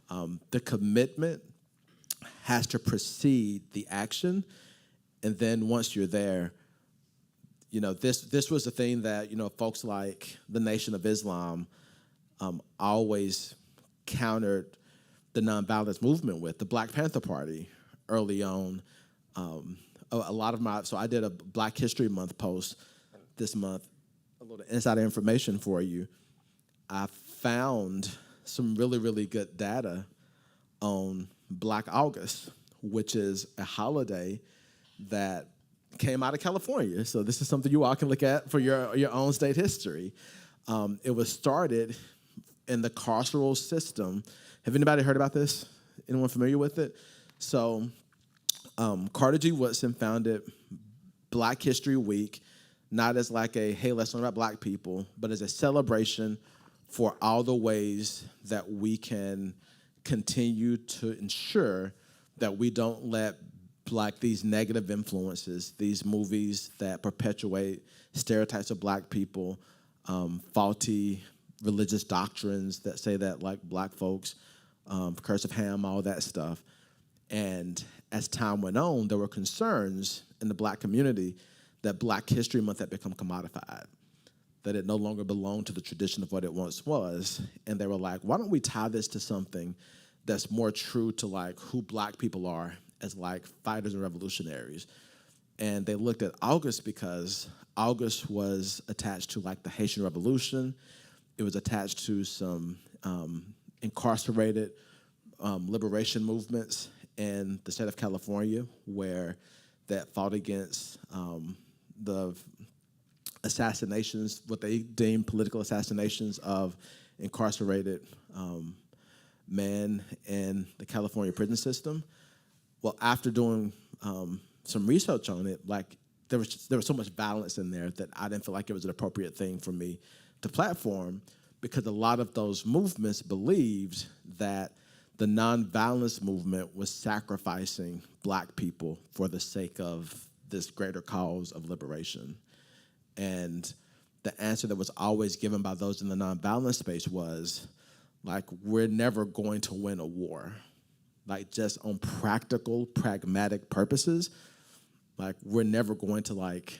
the commitment has to precede the action. And then once you're there, this was the thing that, folks like the Nation of Islam always countered the nonviolence movement with. The Black Panther Party early on, a lot of so I did a Black History Month post this month, a little insider information for you. I found some really, really good data on Black August, which is a holiday that came out of California. So this is something you all can look at for your own state history. It was started in the carceral system. Have anybody heard about this? Anyone familiar with it? So Carter G. Woodson founded Black History Week, not as hey, let's learn about black people, but as a celebration for all the ways that we can continue to ensure that we don't let these negative influences, these movies that perpetuate stereotypes of black people, faulty religious doctrines that say that black folks, curse of Ham, all that stuff. And as time went on, there were concerns in the black community that Black History Month had become commodified, that it no longer belonged to the tradition of what it once was. And they were like, why don't we tie this to something that's more true to like who Black people are as like fighters and revolutionaries. And they looked at August because August was attached to like the Haitian Revolution. It was attached to some incarcerated liberation movements in the state of California, where that fought against the assassinations, what they deemed political assassinations of incarcerated men in the California prison system. Well, after doing some research on it, like there was so much violence in there that I didn't feel like it was an appropriate thing for me to platform, because a lot of those movements believed that the nonviolence movement was sacrificing Black people for the sake of this greater cause of liberation. And the answer that was always given by those in the nonviolence space was, like, we're never going to win a war. Like, just on practical, pragmatic purposes, like, we're never going to, like,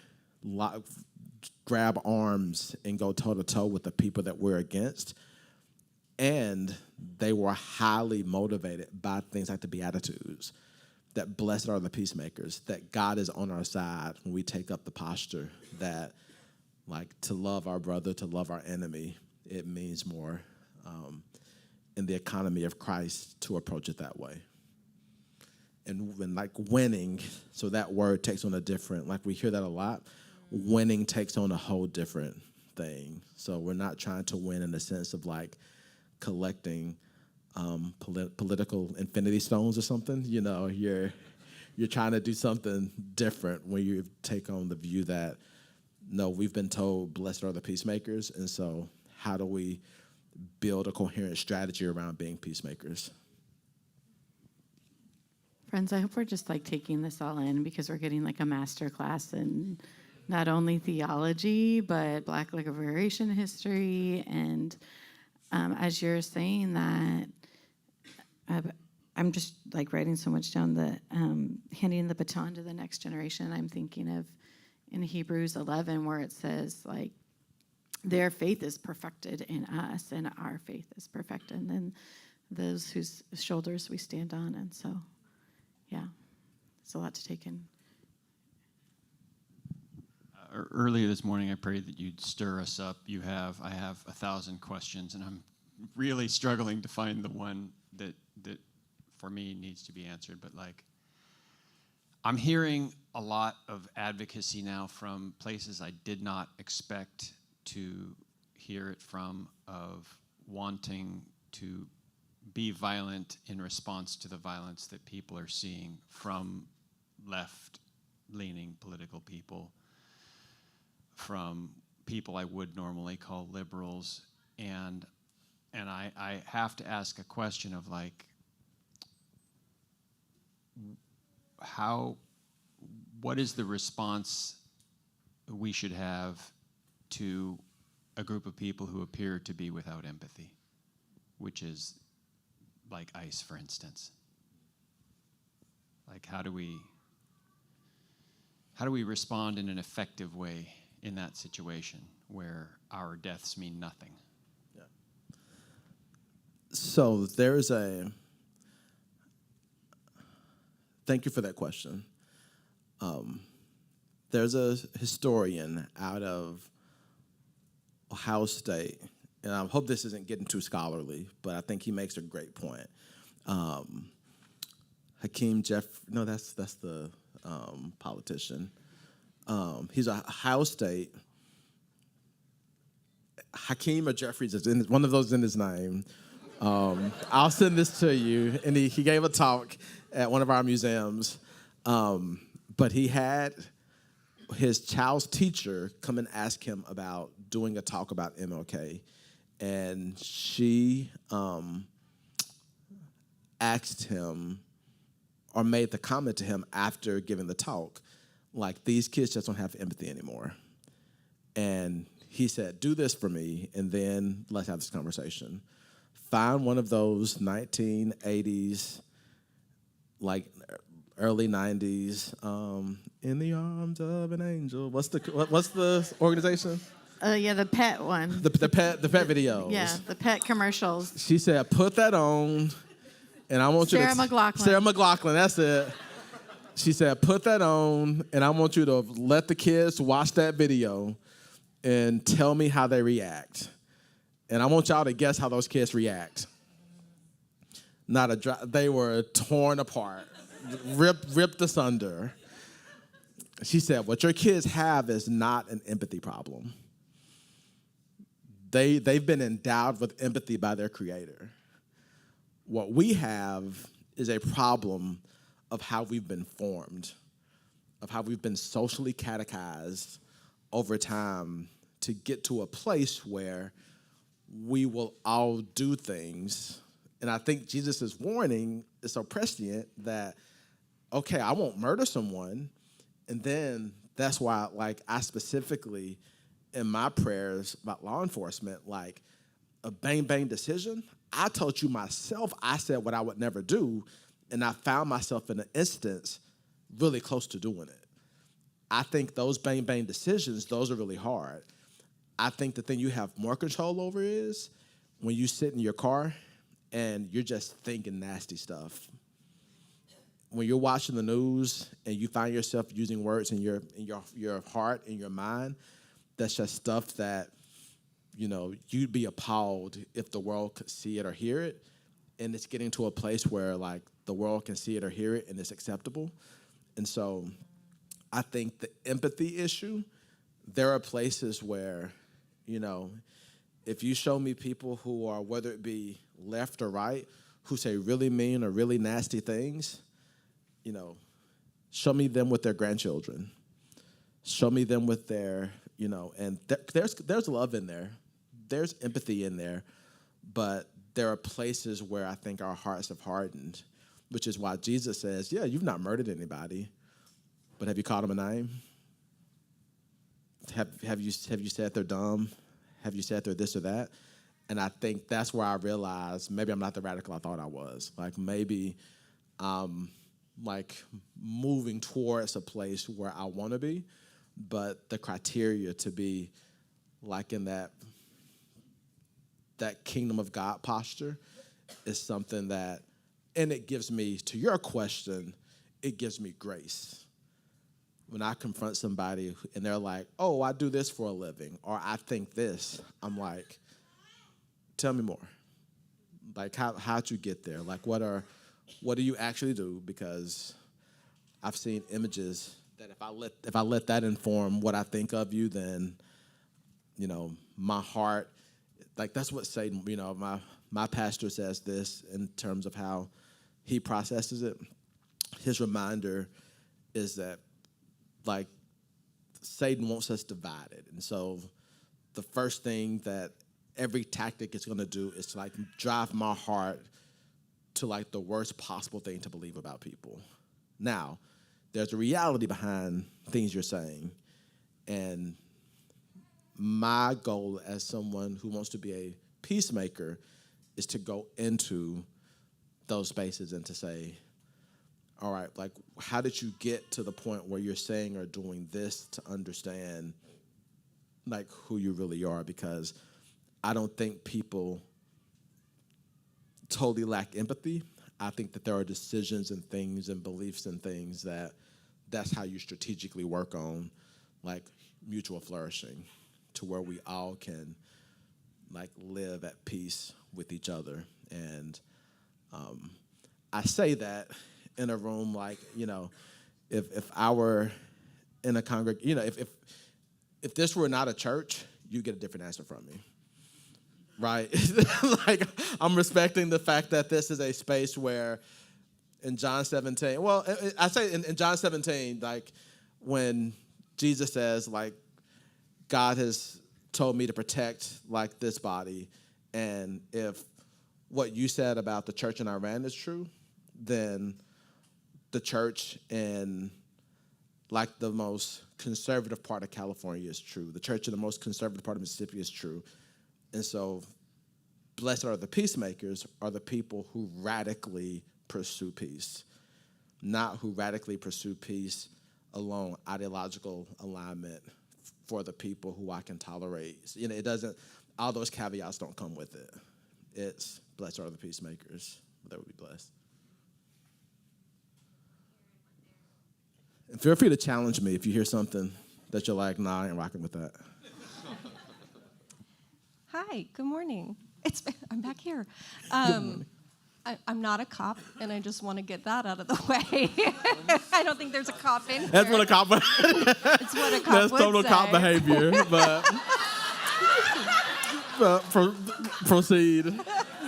grab arms and go toe-to-toe with the people that we're against. And they were highly motivated by things like the Beatitudes, that blessed are the peacemakers, that God is on our side when we take up the posture that, like, to love our brother, to love our enemy, it means more in the economy of Christ to approach it that way. And when, like, winning, so that word takes on a different, like, we hear that a lot, winning takes on a whole different thing. So we're not trying to win in the sense of, like, collecting political infinity stones or something. You know, you're trying to do something different when you take on the view that, no, we've been told blessed are the peacemakers, and so how do we build a coherent strategy around being peacemakers? Friends, I hope we're just like taking this all in, because we're getting like a master class in not only theology, but Black liberation history. And as you're saying that, I'm just like writing so much down that handing the baton to the next generation. I'm thinking of in Hebrews 11, where it says, like, their faith is perfected in us, and our faith is perfected in those whose shoulders we stand on. And so, yeah, it's a lot to take in. Earlier this morning, I prayed that you'd stir us up. I have 1,000 questions, and I'm really struggling to find the one that for me needs to be answered. But, like, I'm hearing a lot of advocacy now from places I did not expect to hear it from, of wanting to be violent in response to the violence that people are seeing from left-leaning political people, from people I would normally call liberals. And I have to ask a question of, like, what is the response we should have to a group of people who appear to be without empathy, which is like ICE, for instance? Like, how do we respond in an effective way in that situation where our deaths mean nothing? Yeah. So thank you for that question. There's a historian out of Ohio State, and I hope this isn't getting too scholarly, but I think he makes a great point. That's the politician. He's a Ohio State. Hakeem or Jeffries is one of those in his name. I'll send this to you. And he gave a talk at one of our museums, but he had his child's teacher come and ask him about doing a talk about MLK, and she asked him, or made the comment to him after giving the talk, like, these kids just don't have empathy anymore. And he said, do this for me, and then let's have this conversation. Find one of those 1980s, like early 90s. In the arms of an angel. What's the organization? Yeah, the pet one. The pet videos. Yeah, the pet commercials. She said, put that on, and I want you to... Sarah McLachlan. Sarah McLachlan, that's it. She said, put that on, and I want you to let the kids watch that video and tell me how they react. And I want y'all to guess how those kids react. They were torn apart, ripped asunder. She said, what your kids have is not an empathy problem. They've been endowed with empathy by their creator. What we have is a problem of how we've been formed, of how we've been socially catechized over time to get to a place where we will all do things. And I think Jesus' warning is so prescient that, okay, I won't murder someone. And then that's why, I specifically, in my prayers about law enforcement, a bang decision, I told you myself, I said what I would never do, and I found myself in an instance really close to doing it. I think those bang decisions, those are really hard. I think the thing you have more control over is when you sit in your car and you're just thinking nasty stuff. When you're watching the news and you find yourself using words in your heart, in your mind, that's just stuff that, you'd be appalled if the world could see it or hear it. And it's getting to a place where, the world can see it or hear it and it's acceptable. And so I think the empathy issue, there are places where, if you show me people who are, whether it be left or right, who say really mean or really nasty things, show me them with their grandchildren. Show me them with their, and there's love in there. There's empathy in there. But there are places where I think our hearts have hardened, which is why Jesus says, yeah, you've not murdered anybody, but have you called them a name? Have you said they're dumb? Have you said they're this or that? And I think that's where I realized maybe I'm not the radical I thought I was. Maybe moving towards a place where I want to be, but the criteria to be in that kingdom of God posture is something that, and it gives me, to your question, it gives me grace. When I confront somebody and they're like, oh, I do this for a living, or I think this, I'm like, tell me more. How'd you get there? What do you actually do? Because I've seen images that if I let that inform what I think of you, then, my heart, that's what Satan, my pastor says this in terms of how he processes it. His reminder is that, Satan wants us divided. And so the first thing that every tactic is going to do is to, drive my heart to, the worst possible thing to believe about people. Now, there's a reality behind things you're saying. And my goal as someone who wants to be a peacemaker is to go into those spaces and to say, all right, how did you get to the point where you're saying or doing this to understand, who you really are? Because I don't think people totally lack empathy. I think that there are decisions and things and beliefs and things that's how you strategically work on, mutual flourishing, to where we all can, live at peace with each other. And I say that in a room if I were in a congregation, if this were not a church, you get a different answer from me, right? I'm respecting the fact that this is a space where in John 17, well, I say in John 17, when Jesus says, God has told me to protect, this body, and if what you said about the church in Iran is true, then the church in the most conservative part of California is true. The church in the most conservative part of Mississippi is true. And so blessed are the peacemakers, are the people who radically pursue peace. not who radically pursue peace along ideological alignment for the people who I can tolerate. You know, it doesn't, all those caveats don't come with it. It's blessed are the peacemakers, they will be blessed. And feel free to challenge me if you hear something that you're like, nah, I ain't rocking with that. Hi, good morning. I'm back here. morning. I'm not a cop, and I just want to get that out of the way. I don't think there's a cop in here. That's what a cop. It's what a cop That's would total say. cop behavior, but proceed.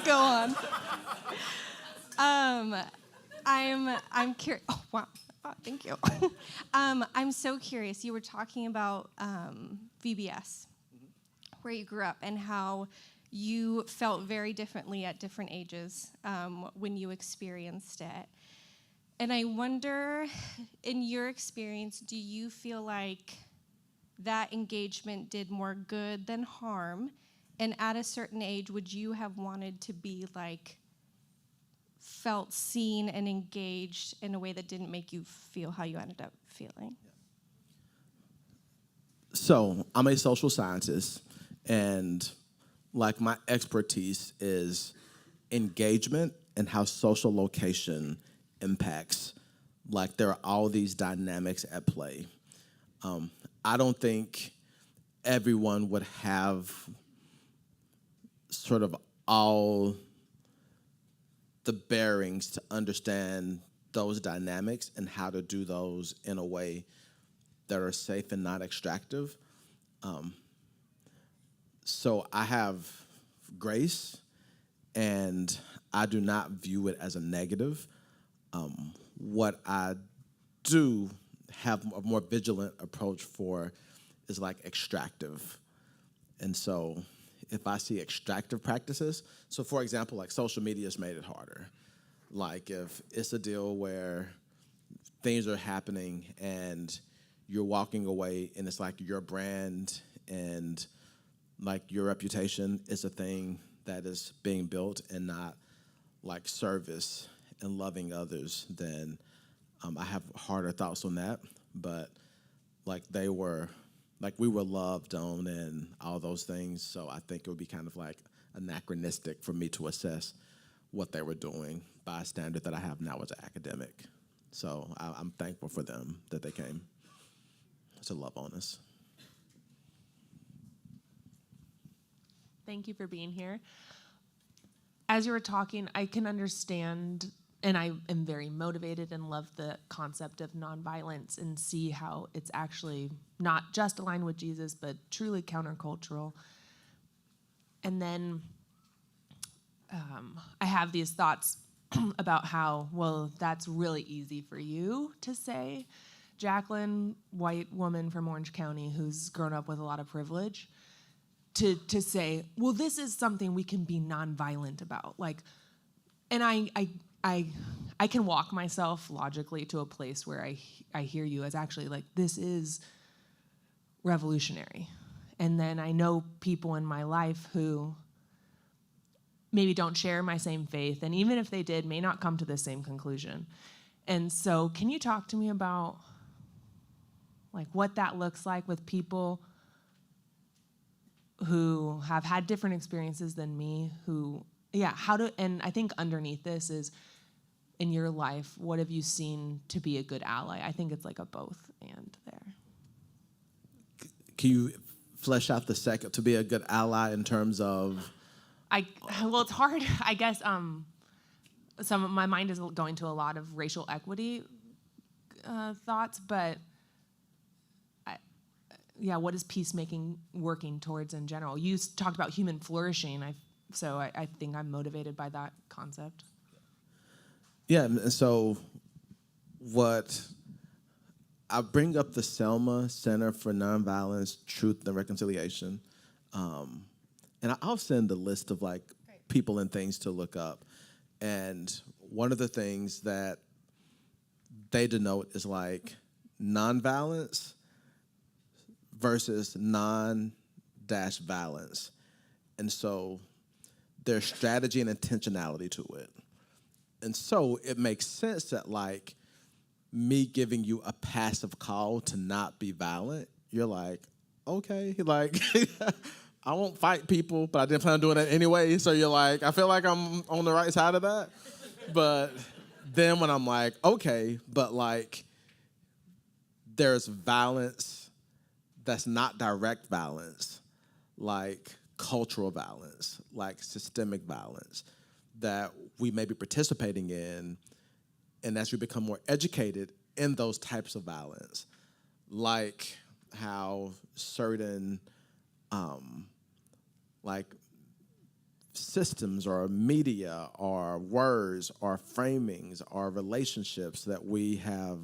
Go on. I'm curious. Oh wow. Oh, thank you. I'm so curious. You were talking about VBS, where you grew up, and how you felt very differently at different ages when you experienced it. And I wonder, in your experience, do you feel like that engagement did more good than harm? And at a certain age, would you have wanted to be like, felt seen and engaged in a way that didn't make you feel how you ended up feeling? So I'm a social scientist, and like my expertise is engagement and how social location impacts. Like there are all these dynamics at play. I don't think everyone would have sort of all the bearings to understand those dynamics and how to do those in a way that are safe and not extractive. So I have grace, and I do not view it as a negative. What I do have a more vigilant approach for is like extractive. And so if I see extractive practices, so for example, like social media has made it harder. Like if it's a deal where things are happening and you're walking away and it's like your brand and like your reputation is a thing that is being built and not like service and loving others, then I have harder thoughts on that. But like we were loved on and all those things, so I think it would be kind of like anachronistic for me to assess what they were doing by a standard that I have now as an academic. So I'm thankful for them that they came to love on us. Thank you for being here. As you were talking, I can understand, and I am very motivated and love the concept of nonviolence and see how it's actually not just aligned with Jesus, but truly countercultural. And then I have these thoughts about how, well, that's really easy for you to say. Jacqueline, white woman from Orange County who's grown up with a lot of privilege, to say, well, this is something we can be nonviolent about. Like, and I can walk myself logically to a place where I hear you as actually like, this is revolutionary. And then I know people in my life who maybe don't share my same faith, and even if they did, may not come to the same conclusion. And so can you talk to me about like what that looks like with people who have had different experiences than me, and I think underneath this is, in your life, what have you seen to be a good ally? I think it's like a both and there. Can you flesh out the second, to be a good ally in terms of? Well, it's hard. I guess some of my mind is going to a lot of racial equity thoughts, but what is peacemaking working towards in general? You talked about human flourishing, so I think I'm motivated by that concept. Yeah, and so what I bring up the Selma Center for Nonviolence, Truth, and Reconciliation, and I'll send a list of like people and things to look up. And one of the things that they denote is like nonviolence versus non-violence. And so there's strategy and intentionality to it. And so it makes sense that like me giving you a passive call to not be violent, you're like, okay, like I won't fight people, but I didn't plan on doing that anyway. So you're like, I feel like I'm on the right side of that. But then when I'm like, okay, but like there's violence that's not direct violence, like cultural violence, like systemic violence that we may be participating in. And as we become more educated in those types of violence, like how certain like systems or media or words or framings or relationships that we have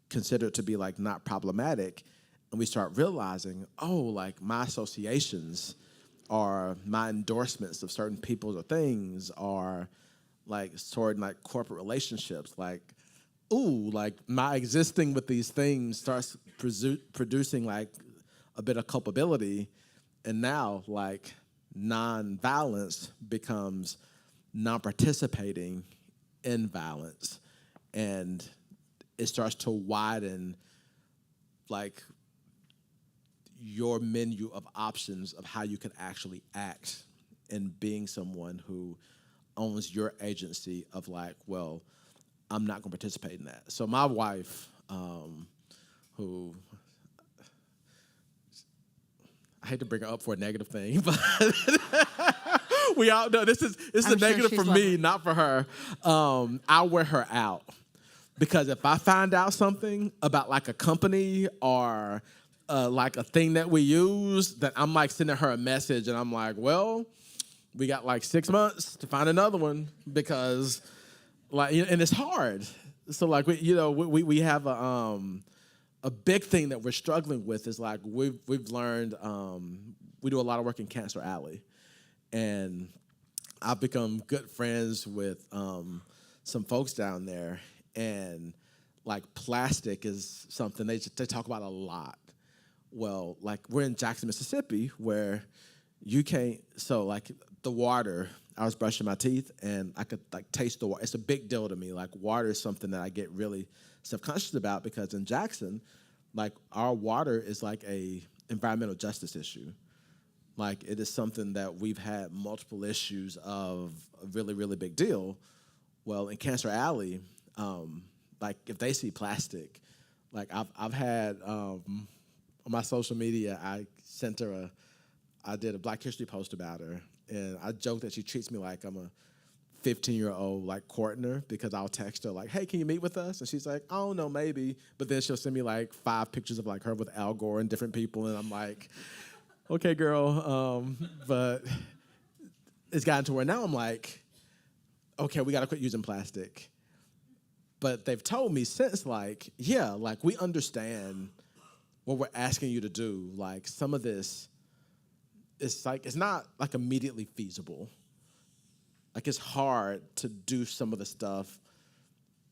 considered to be like not problematic, and we start realizing, oh, like my associations or my endorsements of certain people or things are like certain like corporate relationships, like, ooh, like my existing with these things starts producing like a bit of culpability, and now like non-violence becomes non-participating in violence, and it starts to widen like your menu of options of how you can actually act in being someone who owns your agency of like, well, I'm not going to participate in that. So my wife, who I hate to bring her up for a negative thing, but we all know this is a negative for me, not for her. I'll wear her out because if I find out something about like a company or like a thing that we use, that I'm like sending her a message and I'm like, well, we got like 6 months to find another one because like, and it's hard. So like, we have a big thing that we're struggling with is like, we've learned, we do a lot of work in Cancer Alley, and I've become good friends with some folks down there, and like plastic is something they talk about a lot. Well, like we're in Jackson, Mississippi, where you can't, so like the water, I was brushing my teeth and I could like taste the water. It's a big deal to me. Like water is something that I get really self-conscious about because in Jackson, like our water is like a environmental justice issue. Like it is something that we've had multiple issues of a really, really big deal. Well, in Cancer Alley, like if they see plastic, like I've had, on my social media, I did a Black History post about her, and I joke that she treats me like I'm a 15-year-old like courting her because I'll text her like, hey, can you meet with us? And she's like, oh, no, maybe. But then she'll send me like 5 pictures of like her with Al Gore and different people, and I'm like, okay, girl. But it's gotten to where now I'm like, okay, we got to quit using plastic. But they've told me since like, yeah, like we understand what we're asking you to do. Like some of this, it's not like immediately feasible. Like it's hard to do some of the stuff,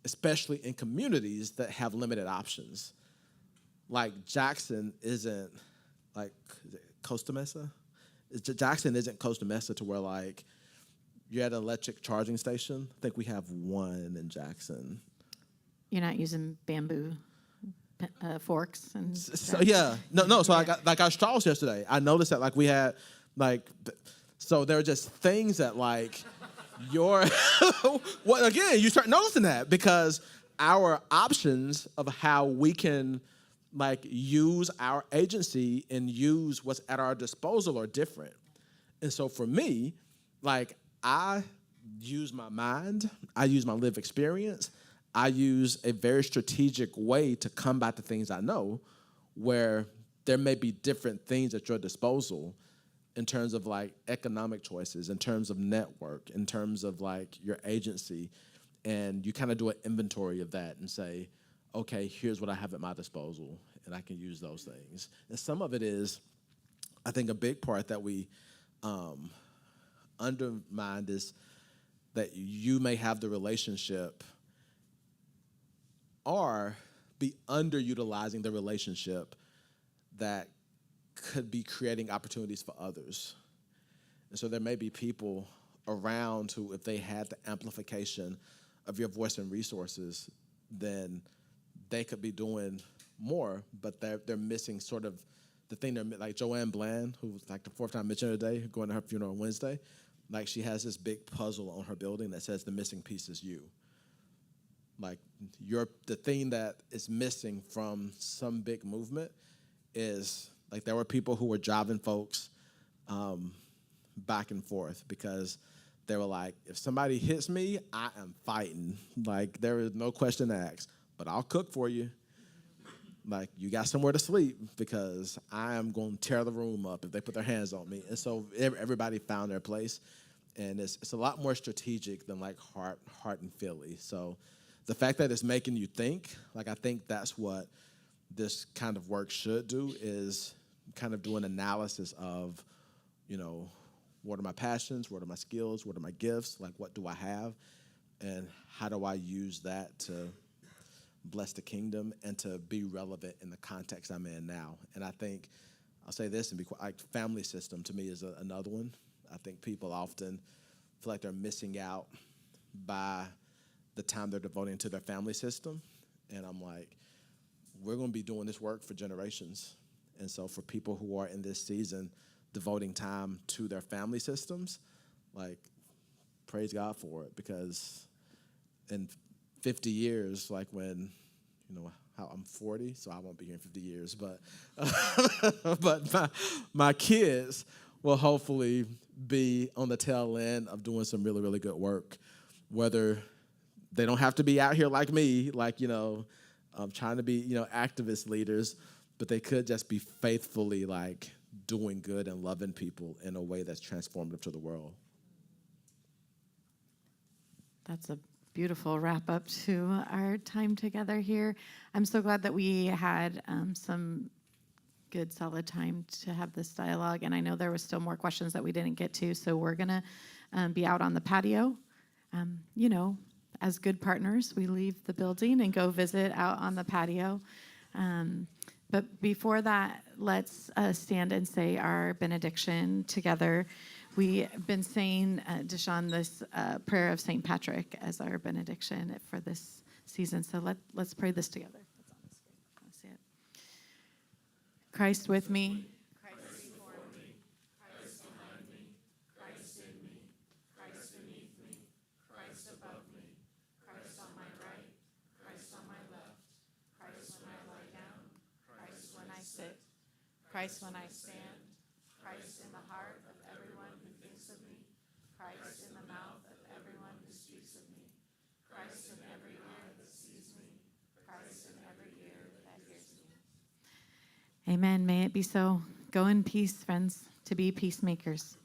especially in communities that have limited options. Like Jackson isn't like, is it Costa Mesa? Jackson isn't Costa Mesa to where like you're at an electric charging station. I think we have one in Jackson. You're not using bamboo forks and so yeah, no. So I got like our straws yesterday. I noticed that like we had like, so there are just things that like your well again you start noticing that because our options of how we can like use our agency and use what's at our disposal are different. And so for me, like I use my mind, I use my lived experience. I use a very strategic way to combat the things I know, where there may be different things at your disposal in terms of like economic choices, in terms of network, in terms of like your agency. And you kind of do an inventory of that and say, okay, here's what I have at my disposal, and I can use those things. And some of it is, I think a big part that we undermined is that you may have the relationship or be underutilizing the relationship that could be creating opportunities for others. And so there may be people around who, if they had the amplification of your voice and resources, then they could be doing more, but they're missing sort of the thing. They're like Joanne Bland, who was like the 4th-time missionary today, going to her funeral on Wednesday. Like, she has this big puzzle on her building that says the missing piece is you. Like, the thing that is missing from some big movement is, like, there were people who were driving folks back and forth because they were like, if somebody hits me, I am fighting. Like, there is no question asked, but I'll cook for you. Like, you got somewhere to sleep because I am going to tear the room up if they put their hands on me. And so everybody found their place. And it's a lot more strategic than like heart and Philly. So the fact that it's making you think, like, I think that's what this kind of work should do, is kind of do an analysis of, you know, what are my passions, what are my skills, what are my gifts, like, what do I have, and how do I use that to bless the kingdom and to be relevant in the context I'm in now. And I think, I'll say this, and like, family system to me is another one. I think people often feel like they're missing out by the time they're devoting to their family system. And I'm like, we're going to be doing this work for generations. And so for people who are in this season devoting time to their family systems, like, praise God for it, because in 50 years, like, when, you know, how I'm 40, so I won't be here in 50 years, but but my kids will hopefully be on the tail end of doing some really, really good work, whether they don't have to be out here like me, like, you know, trying to be, you know, activist leaders, but they could just be faithfully, like, doing good and loving people in a way that's transformative to the world. That's a beautiful wrap up to our time together here. I'm so glad that we had some good, solid time to have this dialogue. And I know there were still more questions that we didn't get to, so we're going to be out on the patio. You know, as good partners, we leave the building and go visit out on the patio. But before that, let's stand and say our benediction together. We've been saying, DeSean, this prayer of St. Patrick as our benediction for this season. So let's pray this together. It's on the screen. I want to see it. Christ with me. Christ before me. Christ behind me. Christ in me. Christ beneath me. Christ above me. Christ on my right. Christ on my left. Christ when I lie down. Christ when I sit. Christ when I stand. Christ in the heart of everyone who thinks of me. Christ in the mouth of everyone who speaks of me. Christ in every ear that sees me. Christ in every ear that hears me. Amen. May it be so. Go in peace, friends, to be peacemakers.